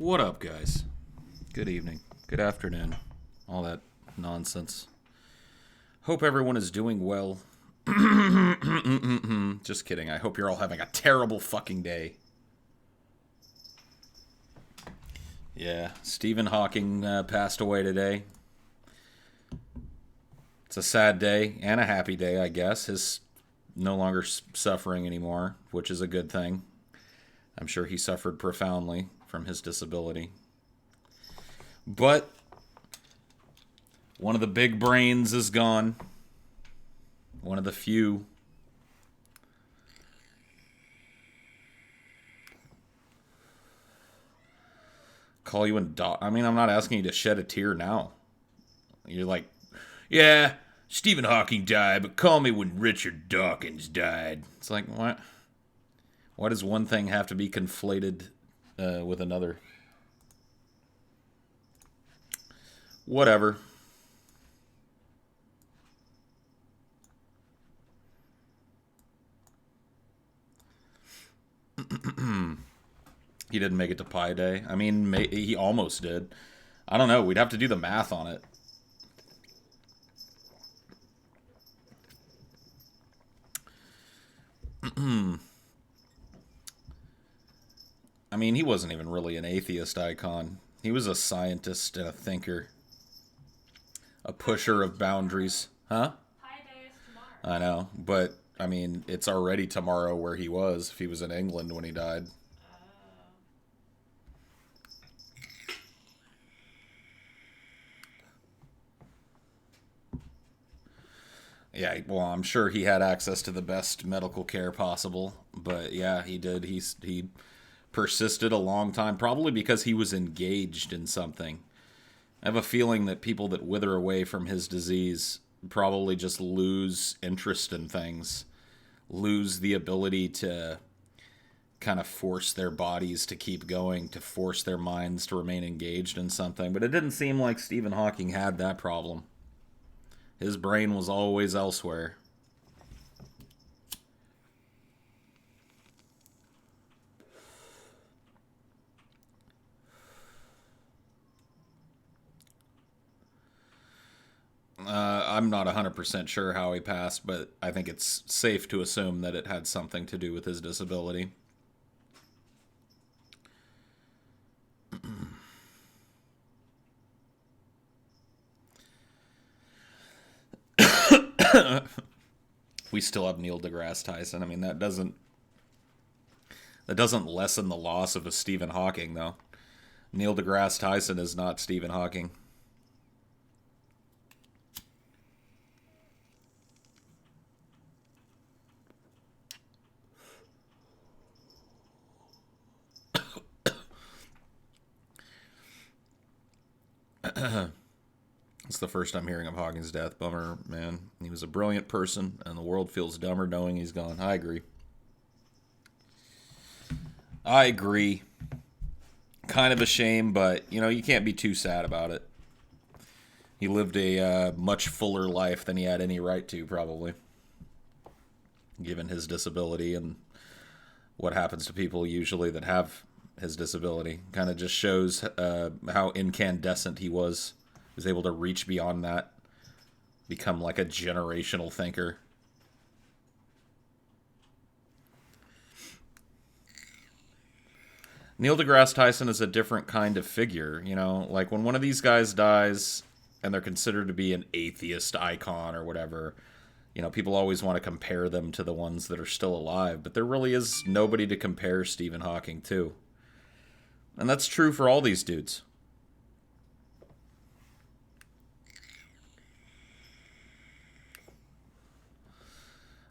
What up, guys? Good evening. Good afternoon. All that nonsense. Hope everyone is doing well. Just kidding. I hope you're all having a terrible fucking day. Yeah, Stephen Hawking passed away today. It's a sad day and a happy day, I guess. His no longer suffering anymore, which is a good thing. I'm sure he suffered profoundly from his disability. But one of the big brains is gone. One of the few. Call you and I mean, I'm not asking you to shed a tear now. You're like, yeah, Stephen Hawking died, but call me when Richard Dawkins died. It's like, what? Why does one thing have to be conflated with another? Whatever. He didn't make it to Pi Day. I mean, he almost did. I don't know. We'd have to do the math on it. I mean, he wasn't even really an atheist icon. He was a scientist and a thinker. A pusher of boundaries. Huh? Pi Day is tomorrow. I know. But, I mean, it's already tomorrow where he was if he was in England when he died. Yeah, well, I'm sure he had access to the best medical care possible. But, yeah, he did. He persisted a long time, probably because he was engaged in something. I have a feeling that people that wither away from his disease probably just lose interest in things, lose the ability to kind of force their bodies to keep going, to force their minds to remain engaged in something. But it didn't seem like Stephen Hawking had that problem. His brain was always elsewhere. I'm not 100% sure how he passed, but I think it's safe to assume that it had something to do with his disability. We still have Neil deGrasse Tyson. I mean, that doesn't lessen the loss of a Stephen Hawking, though. Neil deGrasse Tyson is not Stephen Hawking. It's the first I'm hearing of Hawking's death. Bummer, man. He was a brilliant person, and the world feels dumber knowing he's gone. I agree. I agree. Kind of a shame, but, you can't be too sad about it. He lived a much fuller life than he had any right to, probably, given his disability and what happens to people usually that have his disability. Kind of just shows how incandescent he was. He was able to reach beyond that, become like a generational thinker. Neil deGrasse Tyson is a different kind of figure, like when one of these guys dies and they're considered to be an atheist icon or whatever, people always want to compare them to the ones that are still alive, but there really is nobody to compare Stephen Hawking to. And that's true for all these dudes.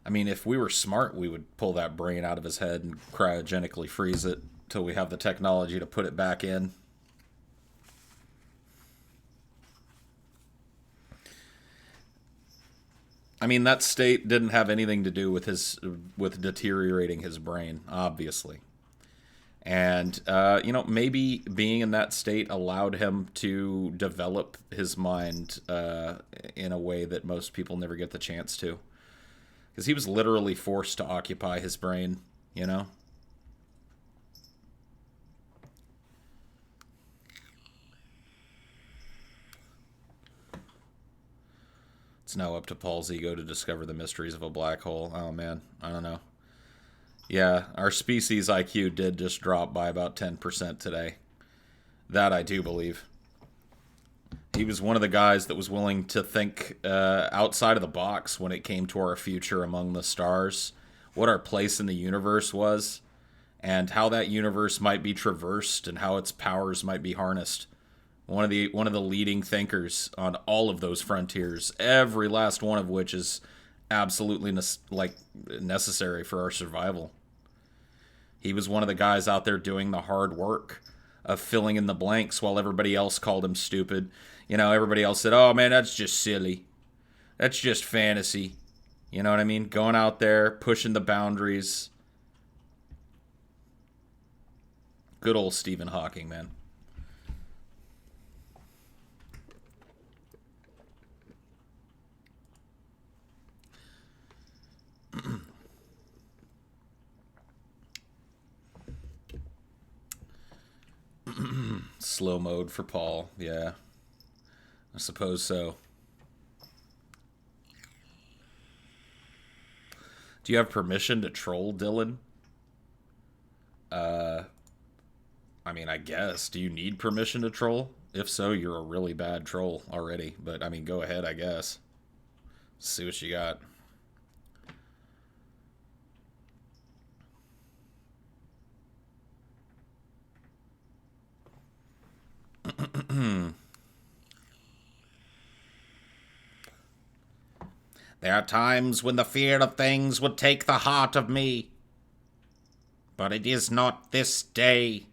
I mean, if we were smart, we would pull that brain out of his head and cryogenically freeze it till we have the technology to put it back in. I mean, that state didn't have anything to do with deteriorating his brain, obviously. And maybe being in that state allowed him to develop his mind in a way that most people never get the chance to, because he was literally forced to occupy his brain. It's now up to Paul's ego to discover the mysteries of a black hole. Oh man, I don't know. Yeah, our species IQ did just drop by about 10% today. That I do believe. He was one of the guys that was willing to think outside of the box when it came to our future among the stars, what our place in the universe was, and how that universe might be traversed and how its powers might be harnessed. One of the leading thinkers on all of those frontiers, every last one of which is absolutely necessary for our survival. He was one of the guys out there doing the hard work of filling in the blanks while everybody else called him stupid. You know, everybody else said, oh man, that's just silly. That's just fantasy. You know what I mean? Going out there, pushing the boundaries. Good old Stephen Hawking, man. Slow mode for Paul, yeah. I suppose so. Do you have permission to troll, Dylan? I mean, I guess. Do you need permission to troll? If so, you're a really bad troll already. But, I mean, go ahead, I guess. See what you got. There are times when the fear of things would take the heart of me. But it is not this day.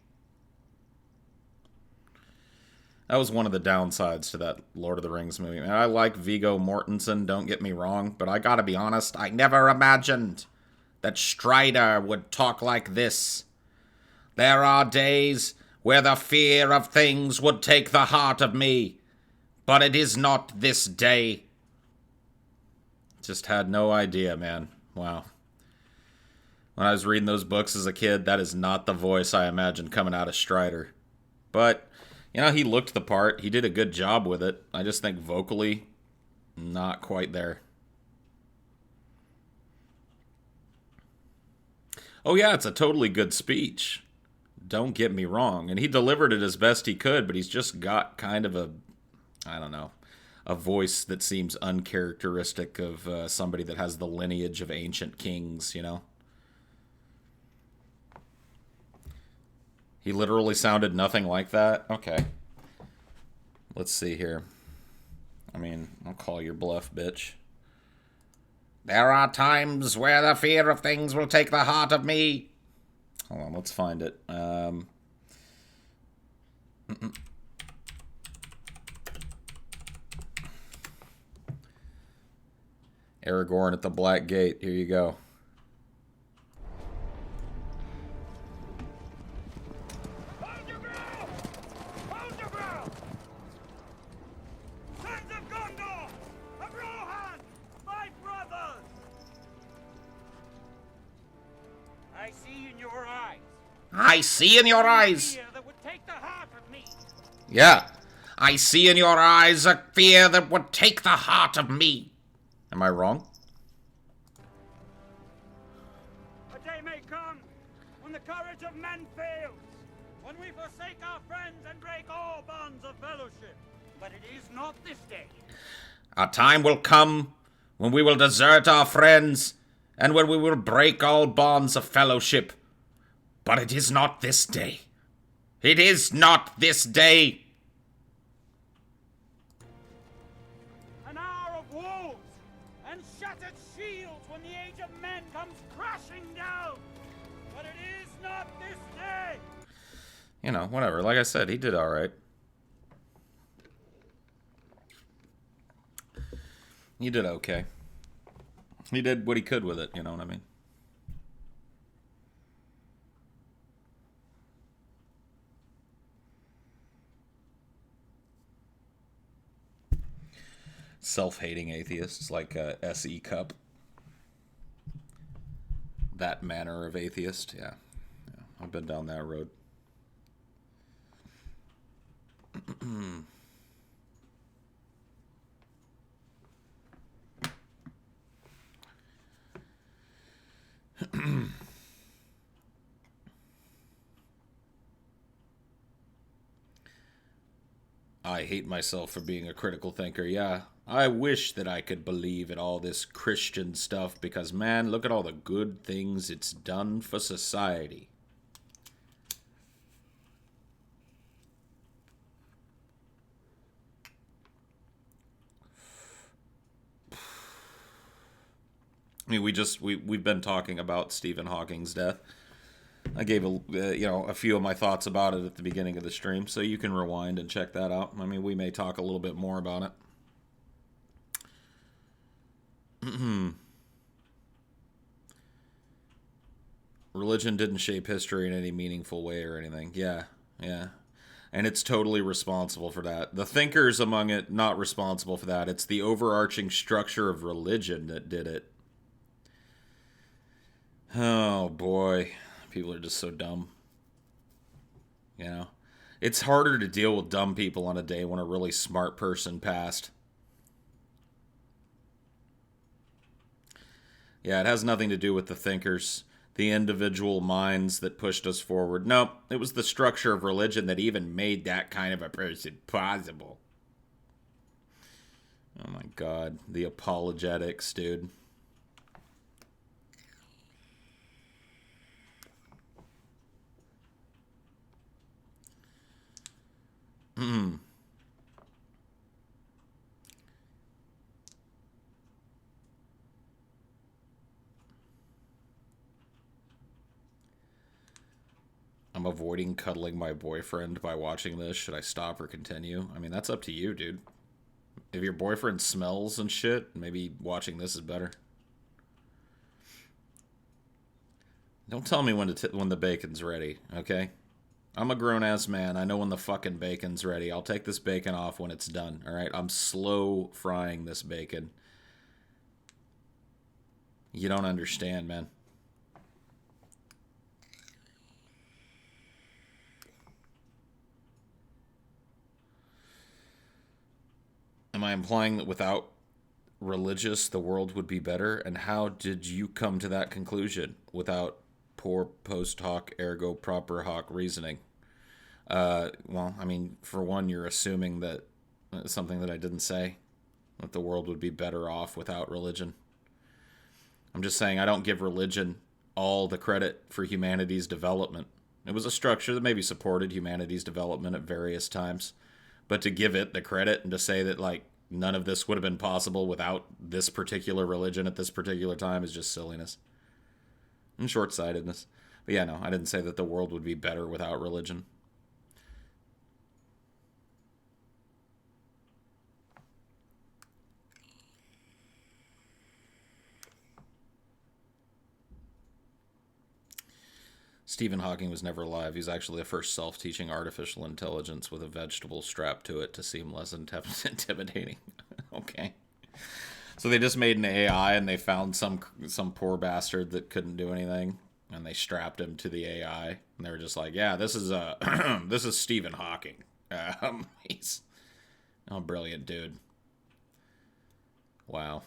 That was one of the downsides to that Lord of the Rings movie. Man, I like Viggo Mortensen, don't get me wrong, but I gotta be honest, I never imagined that Strider would talk like this. There are days where the fear of things would take the heart of me, but it is not this day. Just had no idea, man. Wow. When I was reading those books as a kid, that is not the voice I imagined coming out of Strider. But, you know, he looked the part. He did a good job with it. I just think vocally, not quite there. Oh yeah, it's a totally good speech. Don't get me wrong. And he delivered it as best he could, but he's just got kind of a, I don't know, a voice that seems uncharacteristic of somebody that has the lineage of ancient kings, you know? He literally sounded nothing like that? Okay. Let's see here. I mean, I'll call your bluff, bitch. There are times where the fear of things will take the heart of me. Hold on, let's find it. Aragorn at the Black Gate. Here you go. Hold your ground! Hold your ground! Sons of Gondor! Of Rohan! My brothers! I see in your eyes. I see in your eyes. Fear that would take the heart of me. Yeah. I see in your eyes a fear that would take the heart of me. Am I wrong? A day may come when the courage of men fails, when we forsake our friends and break all bonds of fellowship. But it is not this day. A time will come when we will desert our friends and when we will break all bonds of fellowship. But it is not this day. It is not this day. An hour of wolves and shattered shields when the age of men comes crashing down. But it is not this day. You know, whatever. Like I said, he did all right. He did okay. He did what he could with it, you know what I mean? Self-hating atheists like S.E. Cup. That manner of atheist, yeah. I've been down that road. I hate myself for being a critical thinker. Yeah, I wish that I could believe in all this Christian stuff because, man, look at all the good things it's done for society. I mean, we've been talking about Stephen Hawking's death. I gave a few of my thoughts about it at the beginning of the stream, so you can rewind and check that out. I mean, we may talk a little bit more about it. Religion didn't shape history in any meaningful way or anything. Yeah, yeah. And it's totally responsible for that. The thinkers among it, not responsible for that. It's the overarching structure of religion that did it. Oh, boy. People are just so dumb. You know? It's harder to deal with dumb people on a day when a really smart person passed. Yeah, it has nothing to do with the thinkers, the individual minds that pushed us forward. No, it was the structure of religion that even made that kind of a person possible. Oh my god, the apologetics, dude. I'm avoiding cuddling my boyfriend by watching this. Should I stop or continue? I mean, that's up to you, dude. If your boyfriend smells and shit, maybe watching this is better. Don't tell me when the bacon's ready, okay? I'm a grown ass man. I know when the fucking bacon's ready. I'll take this bacon off when it's done, all right? I'm slow frying this bacon. You don't understand, man. Am I implying that without religious the world would be better? And how did you come to that conclusion without poor post hoc ergo propter hoc reasoning? Well, I mean, for one, you're assuming that something that I didn't say, that the world would be better off without religion. I'm just saying I don't give religion all the credit for humanity's development. It was a structure that maybe supported humanity's development at various times. But to give it the credit and to say that, like, none of this would have been possible without this particular religion at this particular time is just silliness and short-sightedness. But yeah, no, I didn't say that the world would be better without religion. Stephen Hawking was never alive. He's actually the first self-teaching artificial intelligence with a vegetable strapped to it to seem less intimidating. Okay. So they just made an AI and they found some poor bastard that couldn't do anything, and they strapped him to the AI, and they were just like, "Yeah, this is this is Stephen Hawking. He's a brilliant dude." Wow.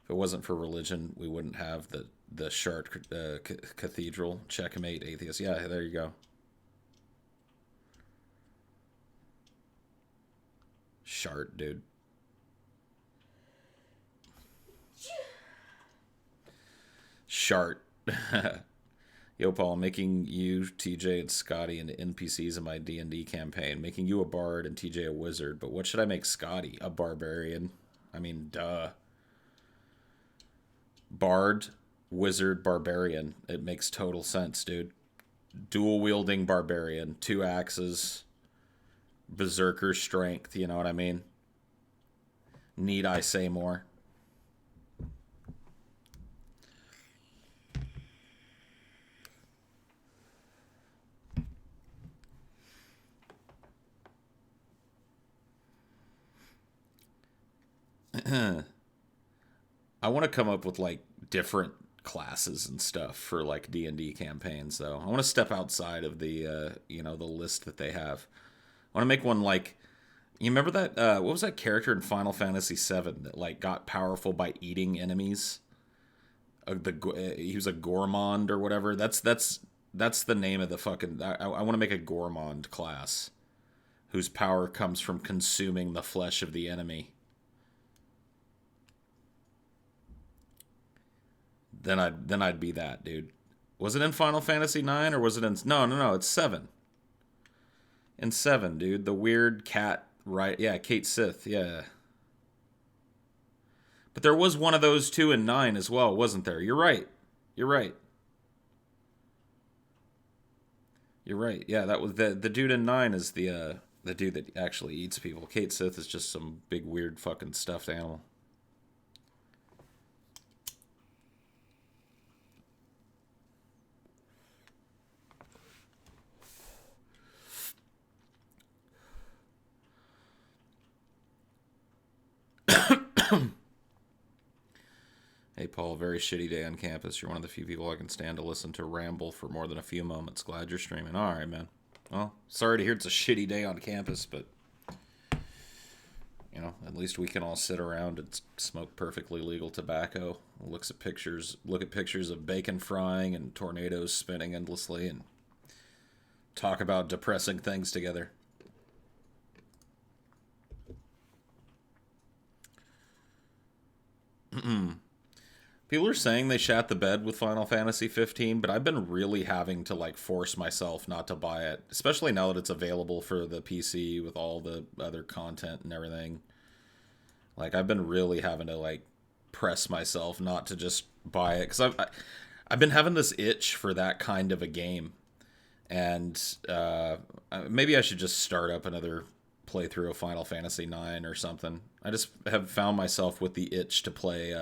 If it wasn't for religion, we wouldn't have the Chartres Cathedral. Checkmate, atheist. Yeah, there you go. Chartres, dude. Chartres. Yo, Paul, making you, TJ, and Scotty into NPCs in my D&D campaign. Making you a bard and TJ a wizard. But what should I make Scotty? A barbarian. I mean, duh. Bard, wizard, barbarian. It makes total sense, dude. Dual wielding barbarian, 2 axes, berserker strength, you know what I mean? Need I say more? I want to come up with like different classes and stuff for like D&D campaigns though. I want to step outside of the the list that they have. I want to make one like You remember that? What was that character in Final Fantasy VII that like got powerful by eating enemies? He was a gourmand or whatever. That's the name of the fucking. I want to make a gourmand class whose power comes from consuming the flesh of the enemy. Then I'd be that dude. Was it in Final Fantasy 9 or was it in? No. It's 7. In 7, dude, the weird cat. Right? Yeah, Kate Sith. Yeah. But there was one of those two in 9 as well, wasn't there? You're right. You're right. You're right. Yeah, that was the dude in 9 is the dude that actually eats people. Kate Sith is just some big weird fucking stuffed animal. Hey, Paul, very shitty day on campus. You're one of the few people I can stand to listen to ramble for more than a few moments. Glad you're streaming. All right, man. Well, sorry to hear it's a shitty day on campus, but, at least we can all sit around and smoke perfectly legal tobacco. Look at pictures of bacon frying and tornadoes spinning endlessly and talk about depressing things together. People are saying they shat the bed with Final Fantasy 15, but I've been really having to like force myself not to buy it, especially now that it's available for the PC with all the other content and everything. Like I've been really having to like press myself not to just buy it cuz I've been having this itch for that kind of a game. And maybe I should just start up another playthrough of Final Fantasy 9 or something. I just have found myself with the itch to play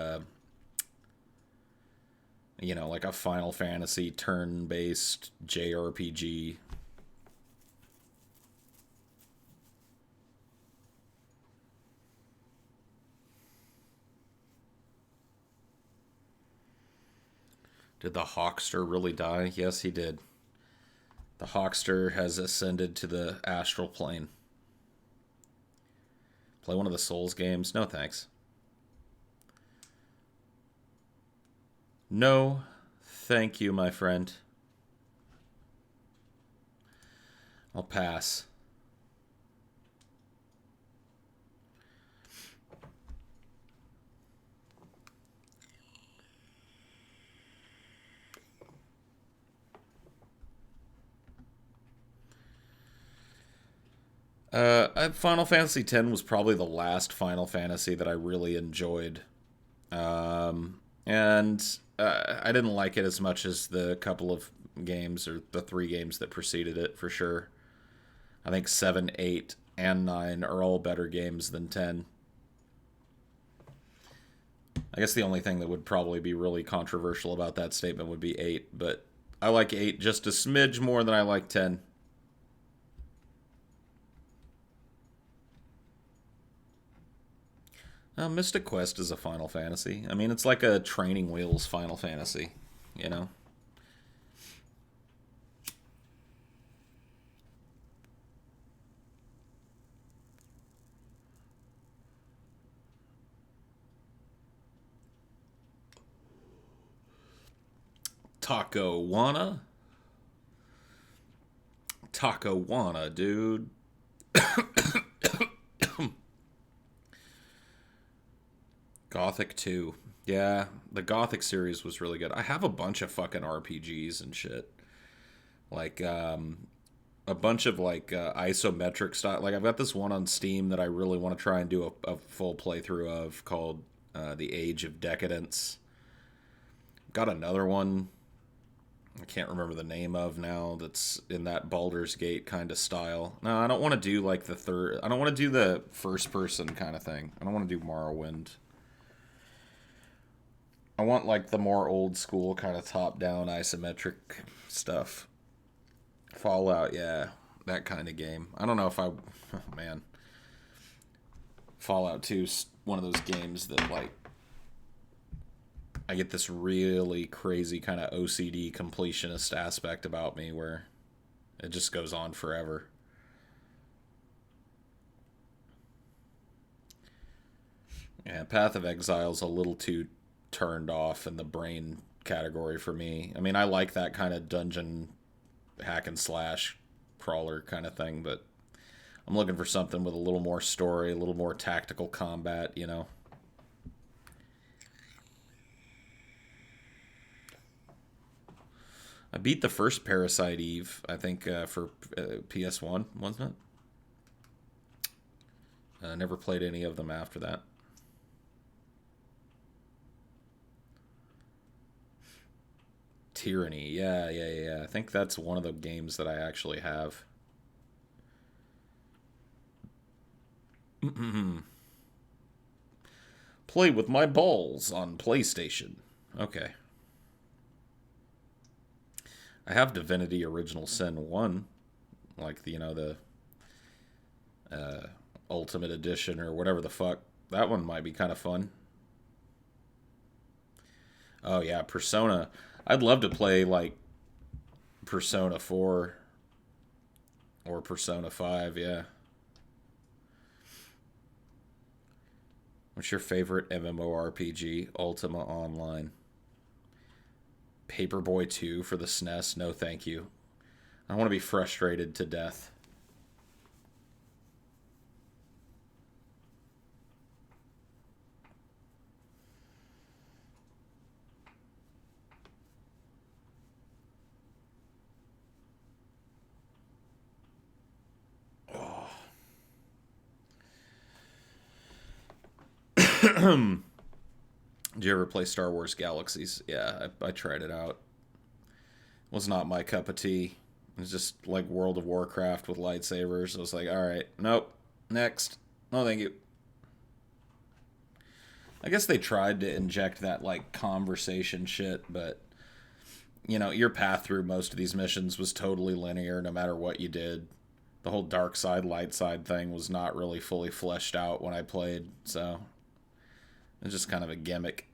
like a Final Fantasy turn-based JRPG. Did the Hawkster really die? Yes, he did. The Hawkster has ascended to the astral plane. Play one of the Souls games? No, thanks. No, thank you, my friend. I'll pass. Final Fantasy X was probably the last Final Fantasy that I really enjoyed. And I didn't like it as much as the couple of games or the 3 games that preceded it for sure. I think 7, 8, and 9 are all better games than 10. I guess the only thing that would probably be really controversial about that statement would be 8, but I like 8 just a smidge more than I like 10. Mystic Quest is a Final Fantasy. I mean, it's like a Training Wheels Final Fantasy, you know? Taco Wanna? Taco Wanna, dude. Gothic 2. Yeah, the Gothic series was really good. I have a bunch of fucking RPGs and shit. Like, a bunch of, like, isometric style. Like, I've got this one on Steam that I really want to try and do a full playthrough of called The Age of Decadence. Got another one I can't remember the name of now that's in that Baldur's Gate kind of style. No, I don't want to do, like, I don't want to do the first-person kind of thing. I don't want to do Morrowind. I want like the more old school kind of top down isometric stuff. Fallout, yeah, that kind of game. I don't know if oh, man. Fallout 2's one of those games that like I get this really crazy kind of OCD completionist aspect about me where it just goes on forever. Yeah, Path of Exile's a little too turned off in the brain category for me. I mean, I like that kind of dungeon hack and slash crawler kind of thing, but I'm looking for something with a little more story, a little more tactical combat, you know. I beat the first Parasite Eve, I think, for PS1, wasn't it? Never played any of them after that. Tyranny, yeah, yeah, yeah. I think that's one of the games that I actually have. Play with my balls on PlayStation. Okay. I have Divinity Original Sin 1, like the Ultimate Edition or whatever the fuck. That one might be kind of fun. Oh yeah, Persona. I'd love to play like Persona 4 or Persona 5, yeah. What's your favorite MMORPG? Ultima Online. Paperboy 2 for the SNES? No, thank you. I want to be frustrated to death. Did you ever play Star Wars Galaxies? Yeah, I tried it out. It was not my cup of tea. It was just like World of Warcraft with lightsabers. I was like, all right, nope, next. No, thank you. I guess they tried to inject that like conversation shit, but your path through most of these missions was totally linear no matter what you did. The whole dark side, light side thing was not really fully fleshed out when I played, so it's just kind of a gimmick.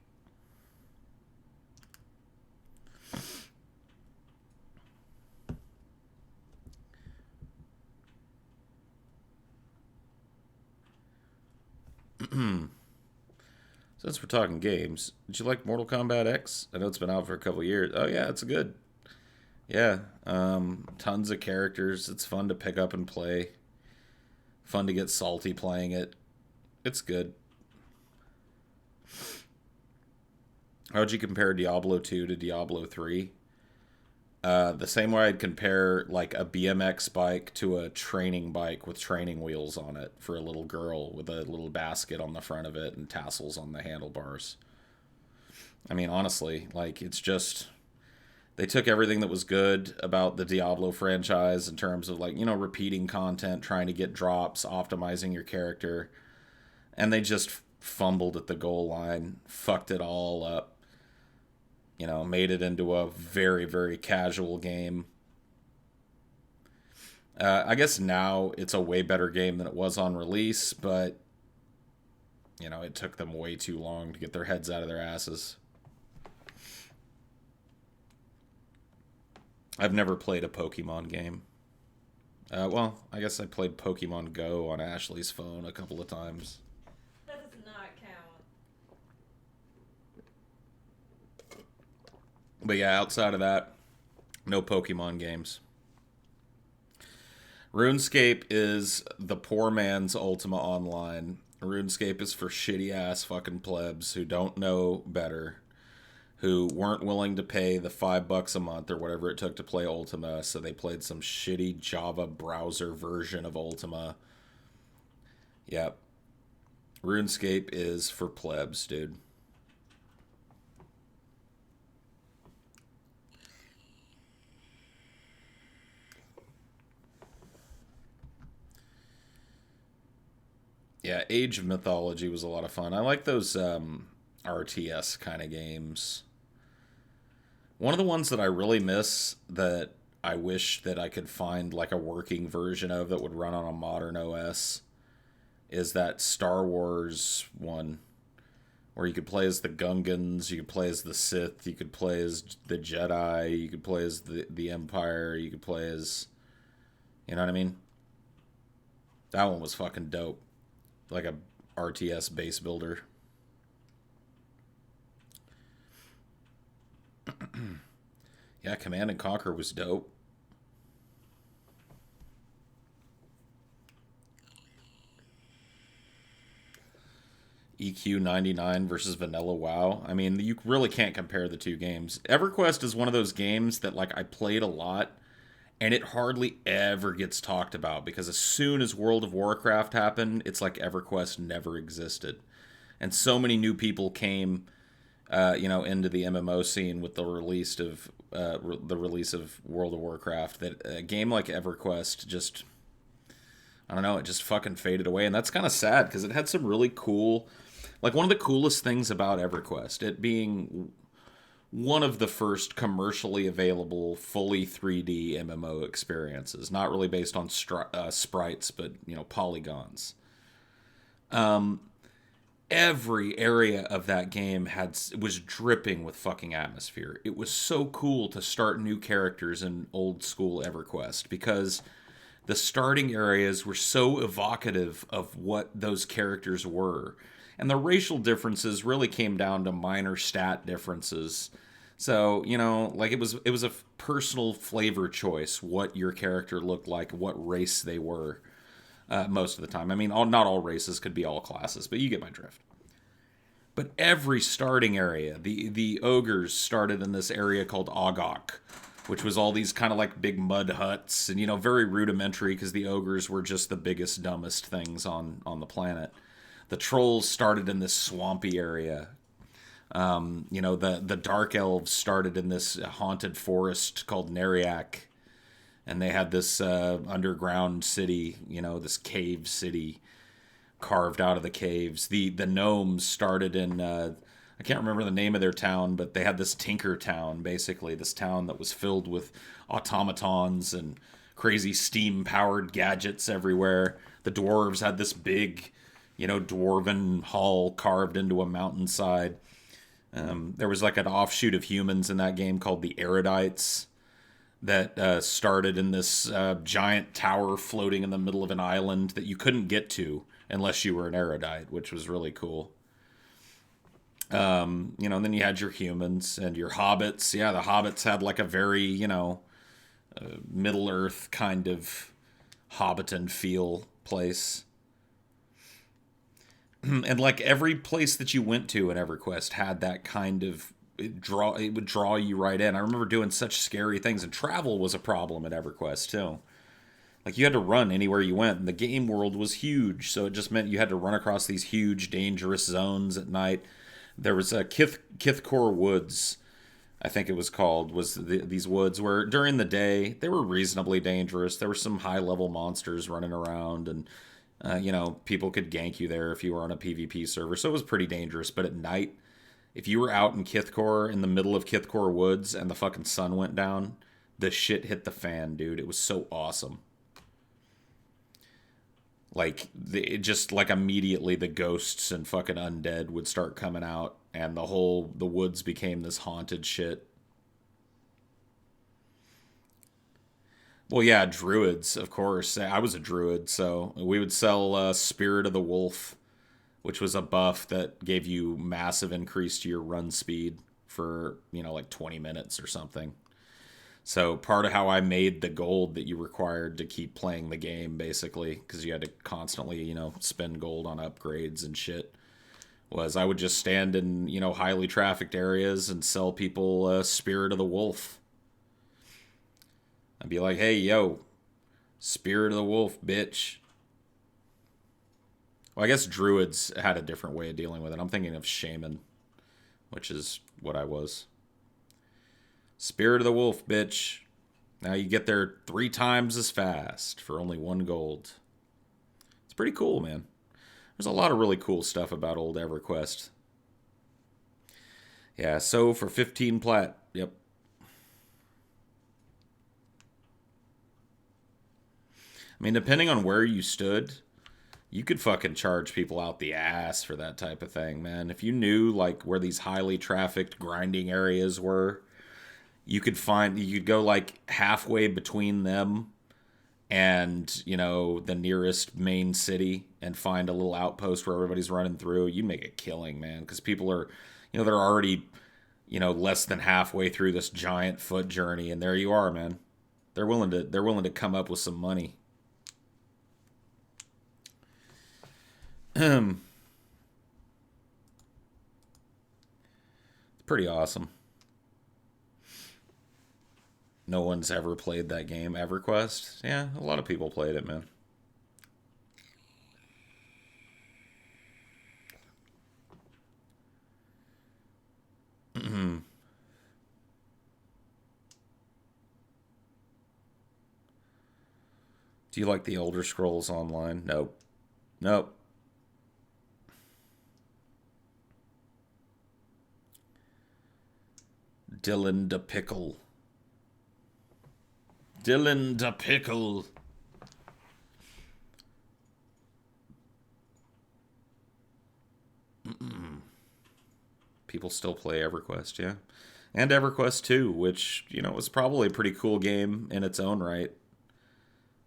Since we're talking games, did you like Mortal Kombat X? I know it's been out for a couple years. Oh yeah, it's good. Yeah, tons of characters. It's fun to pick up and play. Fun to get salty playing it. It's good. How would you compare Diablo 2 to Diablo 3? The same way I'd compare like a BMX bike to a training bike with training wheels on it for a little girl with a little basket on the front of it and tassels on the handlebars. I mean, honestly, like it's just they took everything that was good about the Diablo franchise in terms of like, repeating content, trying to get drops, optimizing your character, and they just fumbled at the goal line, fucked it all up. Made it into a very, very casual game. I guess now it's a way better game than it was on release, but, it took them way too long to get their heads out of their asses. I've never played a Pokemon game. Well, I guess I played Pokemon Go on Ashley's phone a couple of times. That does not count. But yeah, outside of that, no Pokemon games. RuneScape is the poor man's Ultima Online. RuneScape is for shitty ass fucking plebs who don't know better, who weren't willing to pay the $5 a month or whatever it took to play Ultima, so they played some shitty Java browser version of Ultima. Yep. RuneScape is for plebs, dude. Yeah, Age of Mythology was a lot of fun. I like those RTS kind of games. One of the ones that I really miss that I wish that I could find like a working version of that would run on a modern OS is that Star Wars one where you could play as the Gungans, you could play as the Sith, you could play as the Jedi, you could play as the Empire, you could play as, you know what I mean? That one was fucking dope. Like a RTS base builder. Yeah, Command and Conquer was dope. EQ 99 versus Vanilla WoW. I mean, you really can't compare the two games. EverQuest is one of those games that like I played a lot and it hardly ever gets talked about because as soon as World of Warcraft happened, it's like EverQuest never existed. And so many new people came into the MMO scene with the release of World of Warcraft that a game like EverQuest just I don't know, it just fucking faded away and that's kind of sad because it had some really cool like one of the coolest things about EverQuest, it being one of the first commercially available fully 3D MMO experiences, not really based on sprites, but polygons. Every area of that game was dripping with fucking atmosphere. It was so cool to start new characters in old school EverQuest because the starting areas were so evocative of what those characters were. And the racial differences really came down to minor stat differences. So, like it was a personal flavor choice what your character looked like, what race they were. Most of the time. I mean, not all races could be all classes, but you get my drift. But every starting area, the ogres started in this area called Ogok, which was all these kind of like big mud huts and, very rudimentary because the ogres were just the biggest, dumbest things on the planet. The trolls started in this swampy area. The dark elves started in this haunted forest called Neriak. And they had this underground city, this cave city carved out of the caves. The gnomes started in, I can't remember the name of their town, but they had this Tinker Town, basically, this town that was filled with automatons and crazy steam-powered gadgets everywhere. The dwarves had this big, dwarven hall carved into a mountainside. There was like an offshoot of humans in that game called the Erudites that started in this giant tower floating in the middle of an island that you couldn't get to unless you were an erudite, which was really cool. And then you had your humans and your hobbits. Yeah, the hobbits had like a very, Middle Earth kind of Hobbiton feel place. And like every place that you went to in EverQuest had that kind of it would draw you right in. I remember doing such scary things, and travel was a problem at EverQuest too. Like you had to run anywhere you went, and the game world was huge, so it just meant you had to run across these huge, dangerous zones at night. There was a Kithkor Woods, I think it was called, these woods where during the day they were reasonably dangerous. There were some high-level monsters running around, and people could gank you there if you were on a PvP server, so it was pretty dangerous. But at night, if you were out in Kithkor, in the middle of Kithkor Woods, and the fucking sun went down, the shit hit the fan, dude. It was so awesome. Like, just like immediately the ghosts and fucking undead would start coming out, and the woods became this haunted shit. Well, yeah, druids, of course. I was a druid, so we would sell Spirit of the Wolf, which was a buff that gave you massive increase to your run speed for, like 20 minutes or something. So part of how I made the gold that you required to keep playing the game, basically, because you had to constantly, spend gold on upgrades and shit, was I would just stand in, highly trafficked areas and sell people Spirit of the Wolf. I'd be like, hey, yo, Spirit of the Wolf, bitch. Well, I guess druids had a different way of dealing with it. I'm thinking of shaman, which is what I was. Spirit of the Wolf, bitch. Now you get there 3 times as fast for only 1 gold. It's pretty cool, man. There's a lot of really cool stuff about old EverQuest. Yeah, so for 15 plat. Yep. I mean, depending on where you stood, you could fucking charge people out the ass for that type of thing, man. If you knew, like, where these highly trafficked grinding areas were, you could go, like, halfway between them and, the nearest main city and find a little outpost where everybody's running through. You'd make a killing, man, because people are, they're already, less than halfway through this giant foot journey, and there you are, man. They're willing to come up with some money. Pretty awesome. No one's ever played that game, EverQuest. Yeah, a lot of people played it, man. Do you like the Elder Scrolls Online? Nope. Nope. Dylan the Pickle. Dylan the Pickle. People still play EverQuest, yeah. And EverQuest 2, which, was probably a pretty cool game in its own right.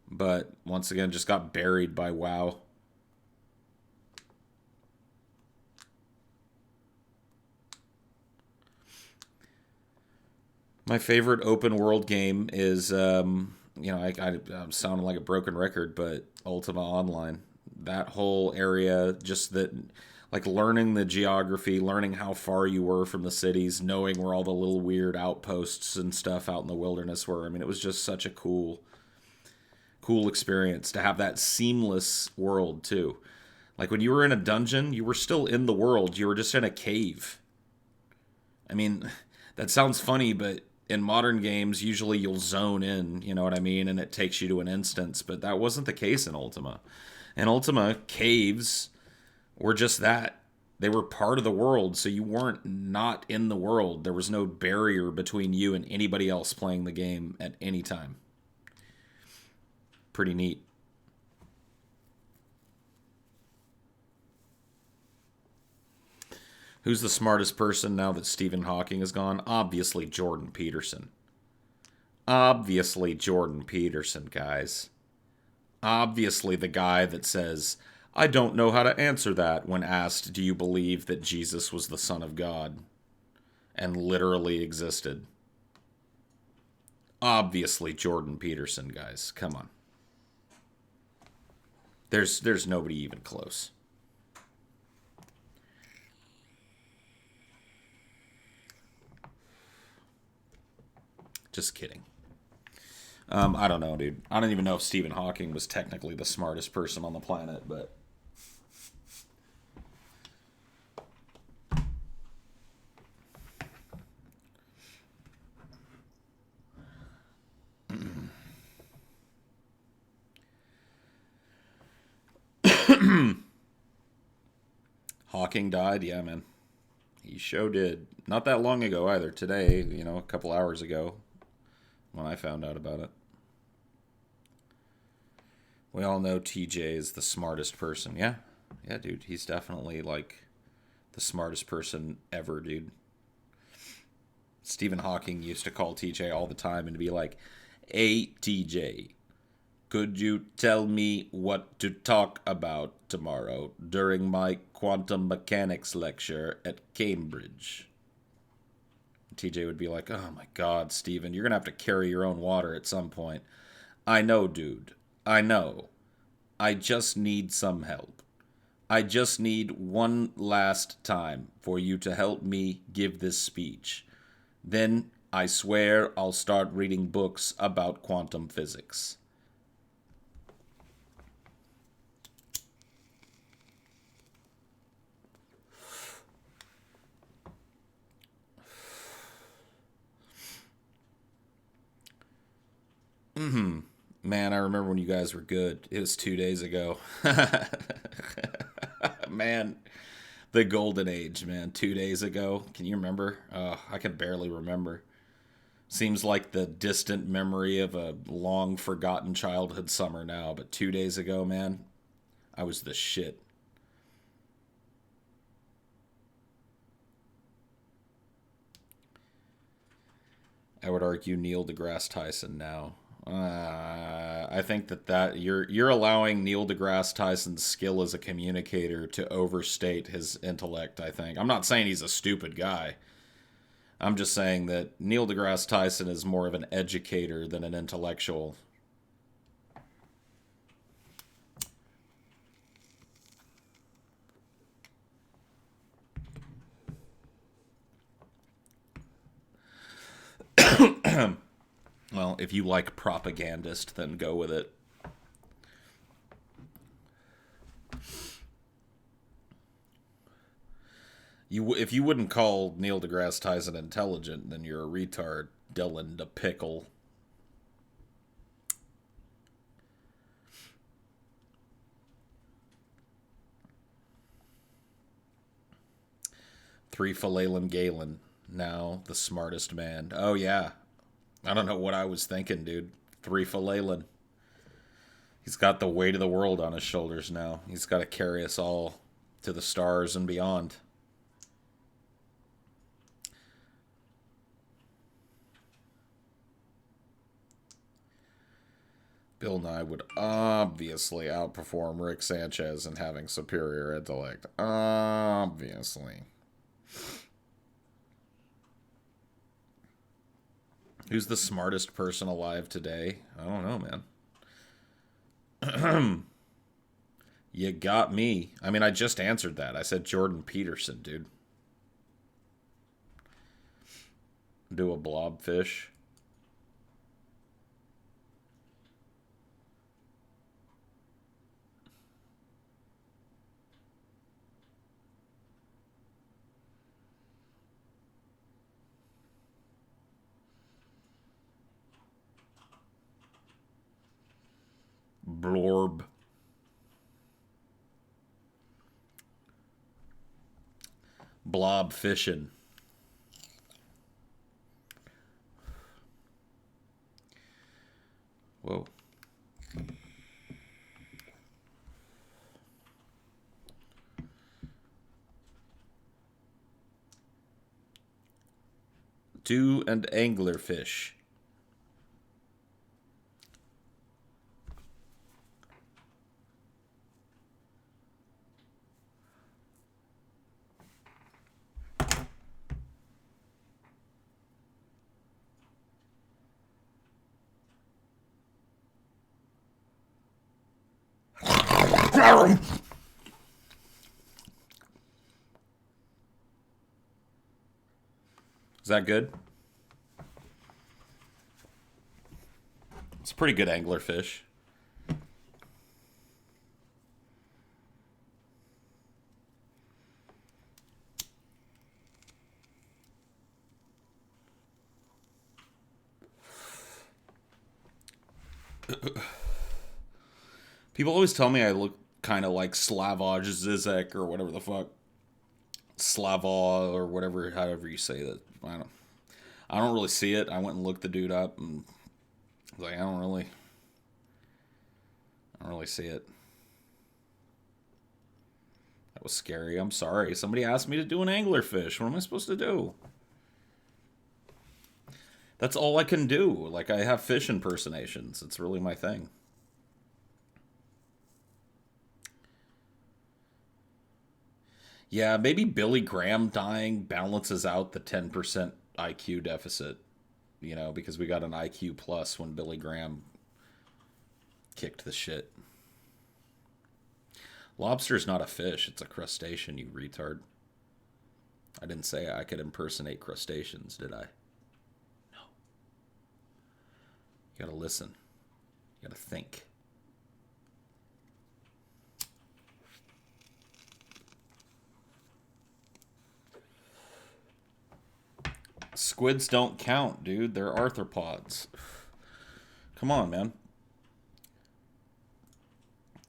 But once again, just got buried by WoW. My favorite open world game is, I'm sounding like a broken record, but Ultima Online. That whole area, just that, like learning the geography, learning how far you were from the cities, knowing where all the little weird outposts and stuff out in the wilderness were. I mean, it was just such a cool experience to have that seamless world too. Like when you were in a dungeon, you were still in the world. You were just in a cave. I mean, that sounds funny, but in modern games, usually you'll zone in, you know what I mean? And it takes you to an instance, but that wasn't the case in Ultima. In Ultima, caves were just that. They were part of the world, so you weren't not in the world. There was no barrier between you and anybody else playing the game at any time. Pretty neat. Who's the smartest person now that Stephen Hawking is gone? Obviously Jordan Peterson. Obviously Jordan Peterson, guys. Obviously the guy that says, I don't know how to answer that when asked, do you believe that Jesus was the Son of God and literally existed? Obviously Jordan Peterson, guys. Come on. There's nobody even close. Just kidding. I don't know, dude. I don't even know if Stephen Hawking was technically the smartest person on the planet, but... Hawking died? Yeah, man. He sure did. Not that long ago either. Today, a couple hours ago when I found out about it. We all know TJ is the smartest person. Yeah. Yeah, dude. He's definitely, like, the smartest person ever, dude. Stephen Hawking used to call TJ all the time and be like, hey, TJ, could you tell me what to talk about tomorrow during my quantum mechanics lecture at Cambridge? TJ would be like, oh my God, Stephen, you're going to have to carry your own water at some point. I know, dude. I know. I just need some help. I just need one last time for you to help me give this speech. Then I swear I'll start reading books about quantum physics. Man, I remember when you guys were good. It was 2 days ago. Man, the golden age, man. 2 days ago. Can you remember? I can barely remember. Seems like the distant memory of a long forgotten childhood summer now, but 2 days ago, man, I was the shit. I would argue Neil deGrasse Tyson now. I think that you're allowing Neil deGrasse Tyson's skill as a communicator to overstate his intellect, I think. I'm not saying he's a stupid guy. I'm just saying that Neil deGrasse Tyson is more of an educator than an intellectual. Well, if you like propagandist, then go with it. If you wouldn't call Neil deGrasse Tyson intelligent, then you're a retard, Dylan the Pickle. Three Philalem Galen, now the smartest man. Oh yeah, I don't know what I was thinking, dude. Three Philalem. He's got the weight of the world on his shoulders now. He's got to carry us all to the stars and beyond. Bill Nye would obviously outperform Rick Sanchez in having superior intellect. Obviously. Who's the smartest person alive today? I don't know, man. You got me. I mean, I just answered that. I said Jordan Peterson, dude. Do a blobfish. Blorb. Blob fishing. Whoa. Do and anglerfish. Is that good? It's a pretty good anglerfish. People always tell me I look kind of like Slavoj Zizek or whatever the fuck. Slava or whatever, however you say that. I don't really see it. I went and looked the dude up and I was like, I don't really see it. That was scary. I'm sorry. Somebody asked me to do an anglerfish. What am I supposed to do? That's all I can do. Like, I have fish impersonations. It's really my thing. Yeah, maybe Billy Graham dying balances out the 10% IQ deficit. You know, because we got an IQ plus when Billy Graham kicked the shit. Lobster's not a fish. It's a crustacean, you retard. I didn't say I could impersonate crustaceans, did I? No. You gotta listen. You gotta think. Squids don't count, dude. They're arthropods. Come on, man.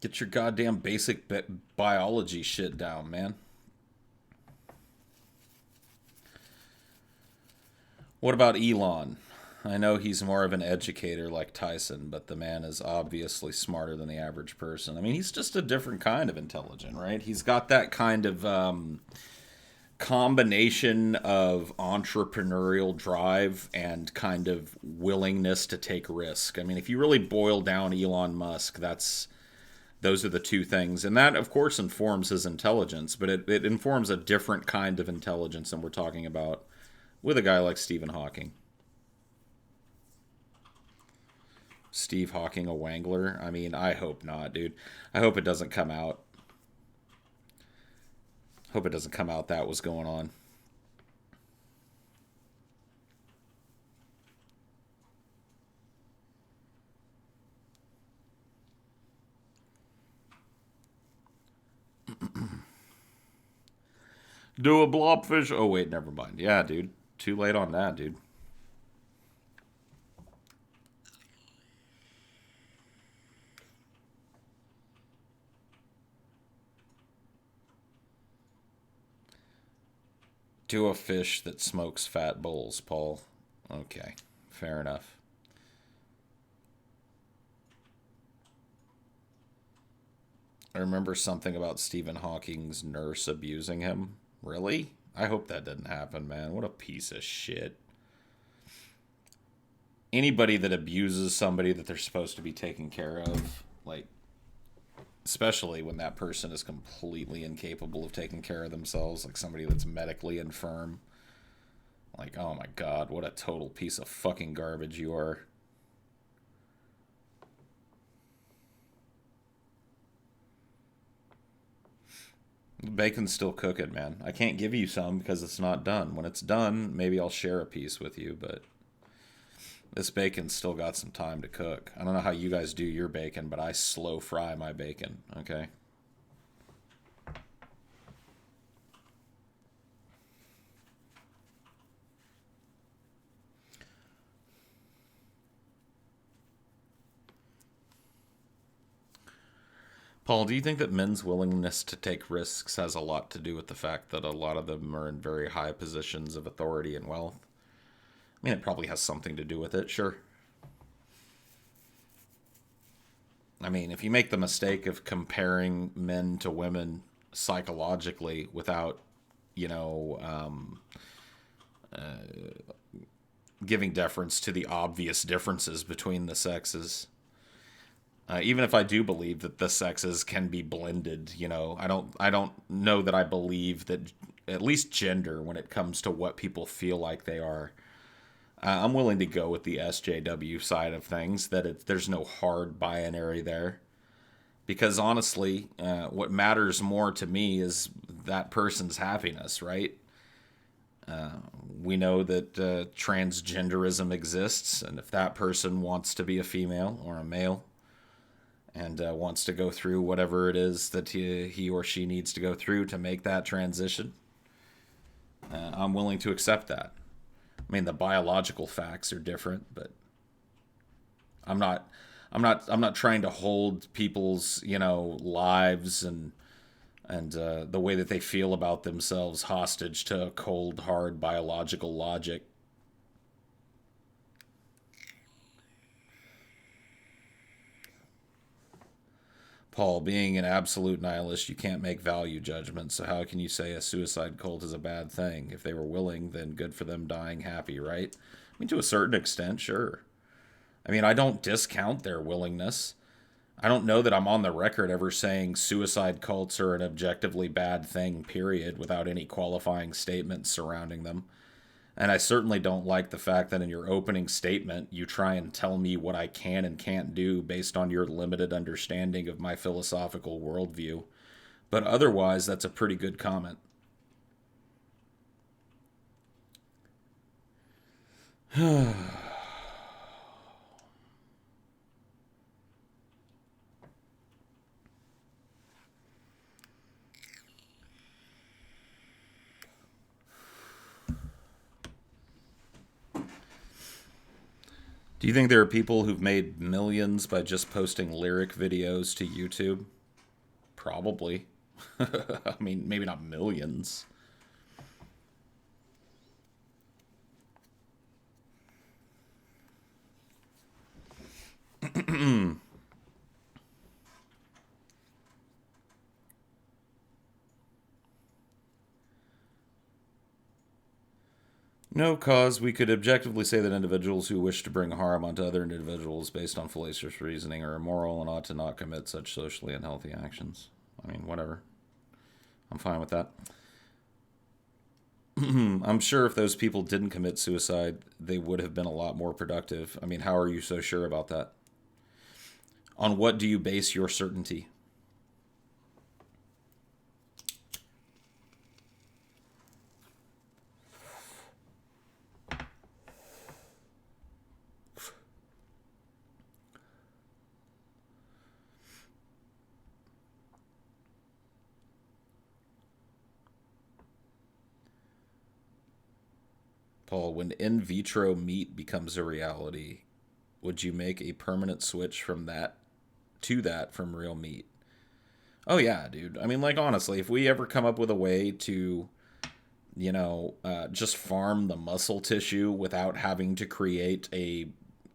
Get your goddamn basic biology shit down, man. What about Elon? I know he's more of an educator like Tyson, but the man is obviously smarter than the average person. I mean, he's just a different kind of intelligent, right? He's got that kind of combination of entrepreneurial drive and kind of willingness to take risk. I mean, if you really boil down Elon Musk, those are the two things. And that, of course, informs his intelligence, but it informs a different kind of intelligence than we're talking about with a guy like Stephen Hawking. Steve Hawking a Wangler? I mean, I hope not, dude. I hope it doesn't come out. Hope it doesn't come out that was going on. Do a blobfish. Oh, wait, never mind. Yeah, dude. Too late on that, dude. Do a fish that smokes fat bowls, Paul. Okay, fair enough. I remember something about Stephen Hawking's nurse abusing him. Really? I hope that didn't happen, man. What a piece of shit. Anybody that abuses somebody that they're supposed to be taking care of, like, especially when that person is completely incapable of taking care of themselves, like somebody that's medically infirm. Like, oh my god, what a total piece of fucking garbage you are. Bacon's still cooking, man. I can't give you some because it's not done. When it's done, maybe I'll share a piece with you, but this bacon's still got some time to cook. I don't know how you guys do your bacon, but I slow fry my bacon, okay? Paul, do you think that men's willingness to take risks has a lot to do with the fact that a lot of them are in very high positions of authority and wealth? I mean, it probably has something to do with it, sure. I mean, if you make the mistake of comparing men to women psychologically without, you know, giving deference to the obvious differences between the sexes, even if I do believe that the sexes can be blended, you know, I don't know that I believe that at least gender, when it comes to what people feel like they are, I'm willing to go with the SJW side of things, that there's no hard binary there. Because honestly, what matters more to me is that person's happiness, right? We know that transgenderism exists, and if that person wants to be a female or a male and wants to go through whatever it is that he or she needs to go through to make that transition, I'm willing to accept that. I mean, the biological facts are different, but I'm not trying to hold people's, you know, lives and the way that they feel about themselves hostage to cold, hard biological logic. Paul, being an absolute nihilist, you can't make value judgments, so how can you say a suicide cult is a bad thing? If they were willing, then good for them dying happy, right? I mean, to a certain extent, sure. I mean, I don't discount their willingness. I don't know that I'm on the record ever saying suicide cults are an objectively bad thing, period, without any qualifying statements surrounding them. And I certainly don't like the fact that in your opening statement, you try and tell me what I can and can't do based on your limited understanding of my philosophical worldview. But otherwise, that's a pretty good comment. Do you think there are people who've made millions by just posting lyric videos to YouTube? Probably. I mean, maybe not millions. No cause. We could objectively say that individuals who wish to bring harm onto other individuals based on fallacious reasoning are immoral and ought to not commit such socially unhealthy actions. I mean, whatever. I'm fine with that. I'm sure if those people didn't commit suicide, they would have been a lot more productive. I mean, how are you so sure about that? On what do you base your certainty? Paul, when in vitro meat becomes a reality, would you make a permanent switch from that to that from real meat? Oh yeah, dude. I mean, like honestly, if we ever come up with a way to, just farm the muscle tissue without having to create a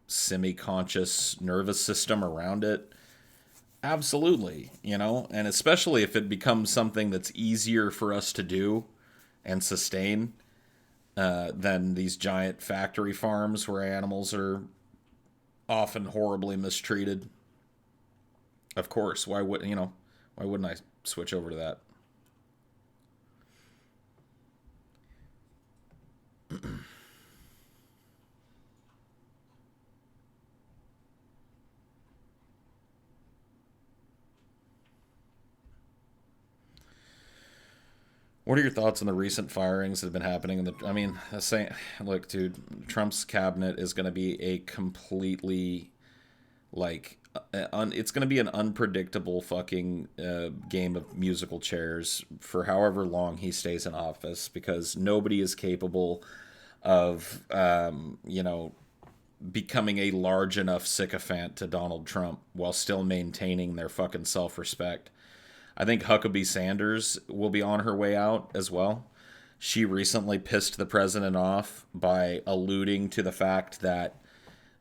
semi-conscious nervous system around it, absolutely, and especially if it becomes something that's easier for us to do and sustain than these giant factory farms where animals are often horribly mistreated. Of course, why wouldn't I switch over to that? What are your thoughts on the recent firings that have been happening? I mean, saying, look, dude, Trump's cabinet is going to be a completely like, it's going to be an unpredictable fucking game of musical chairs for however long he stays in office because nobody is capable of, becoming a large enough sycophant to Donald Trump while still maintaining their fucking self respect. I think Huckabee Sanders will be on her way out as well. She recently pissed the president off by alluding to the fact that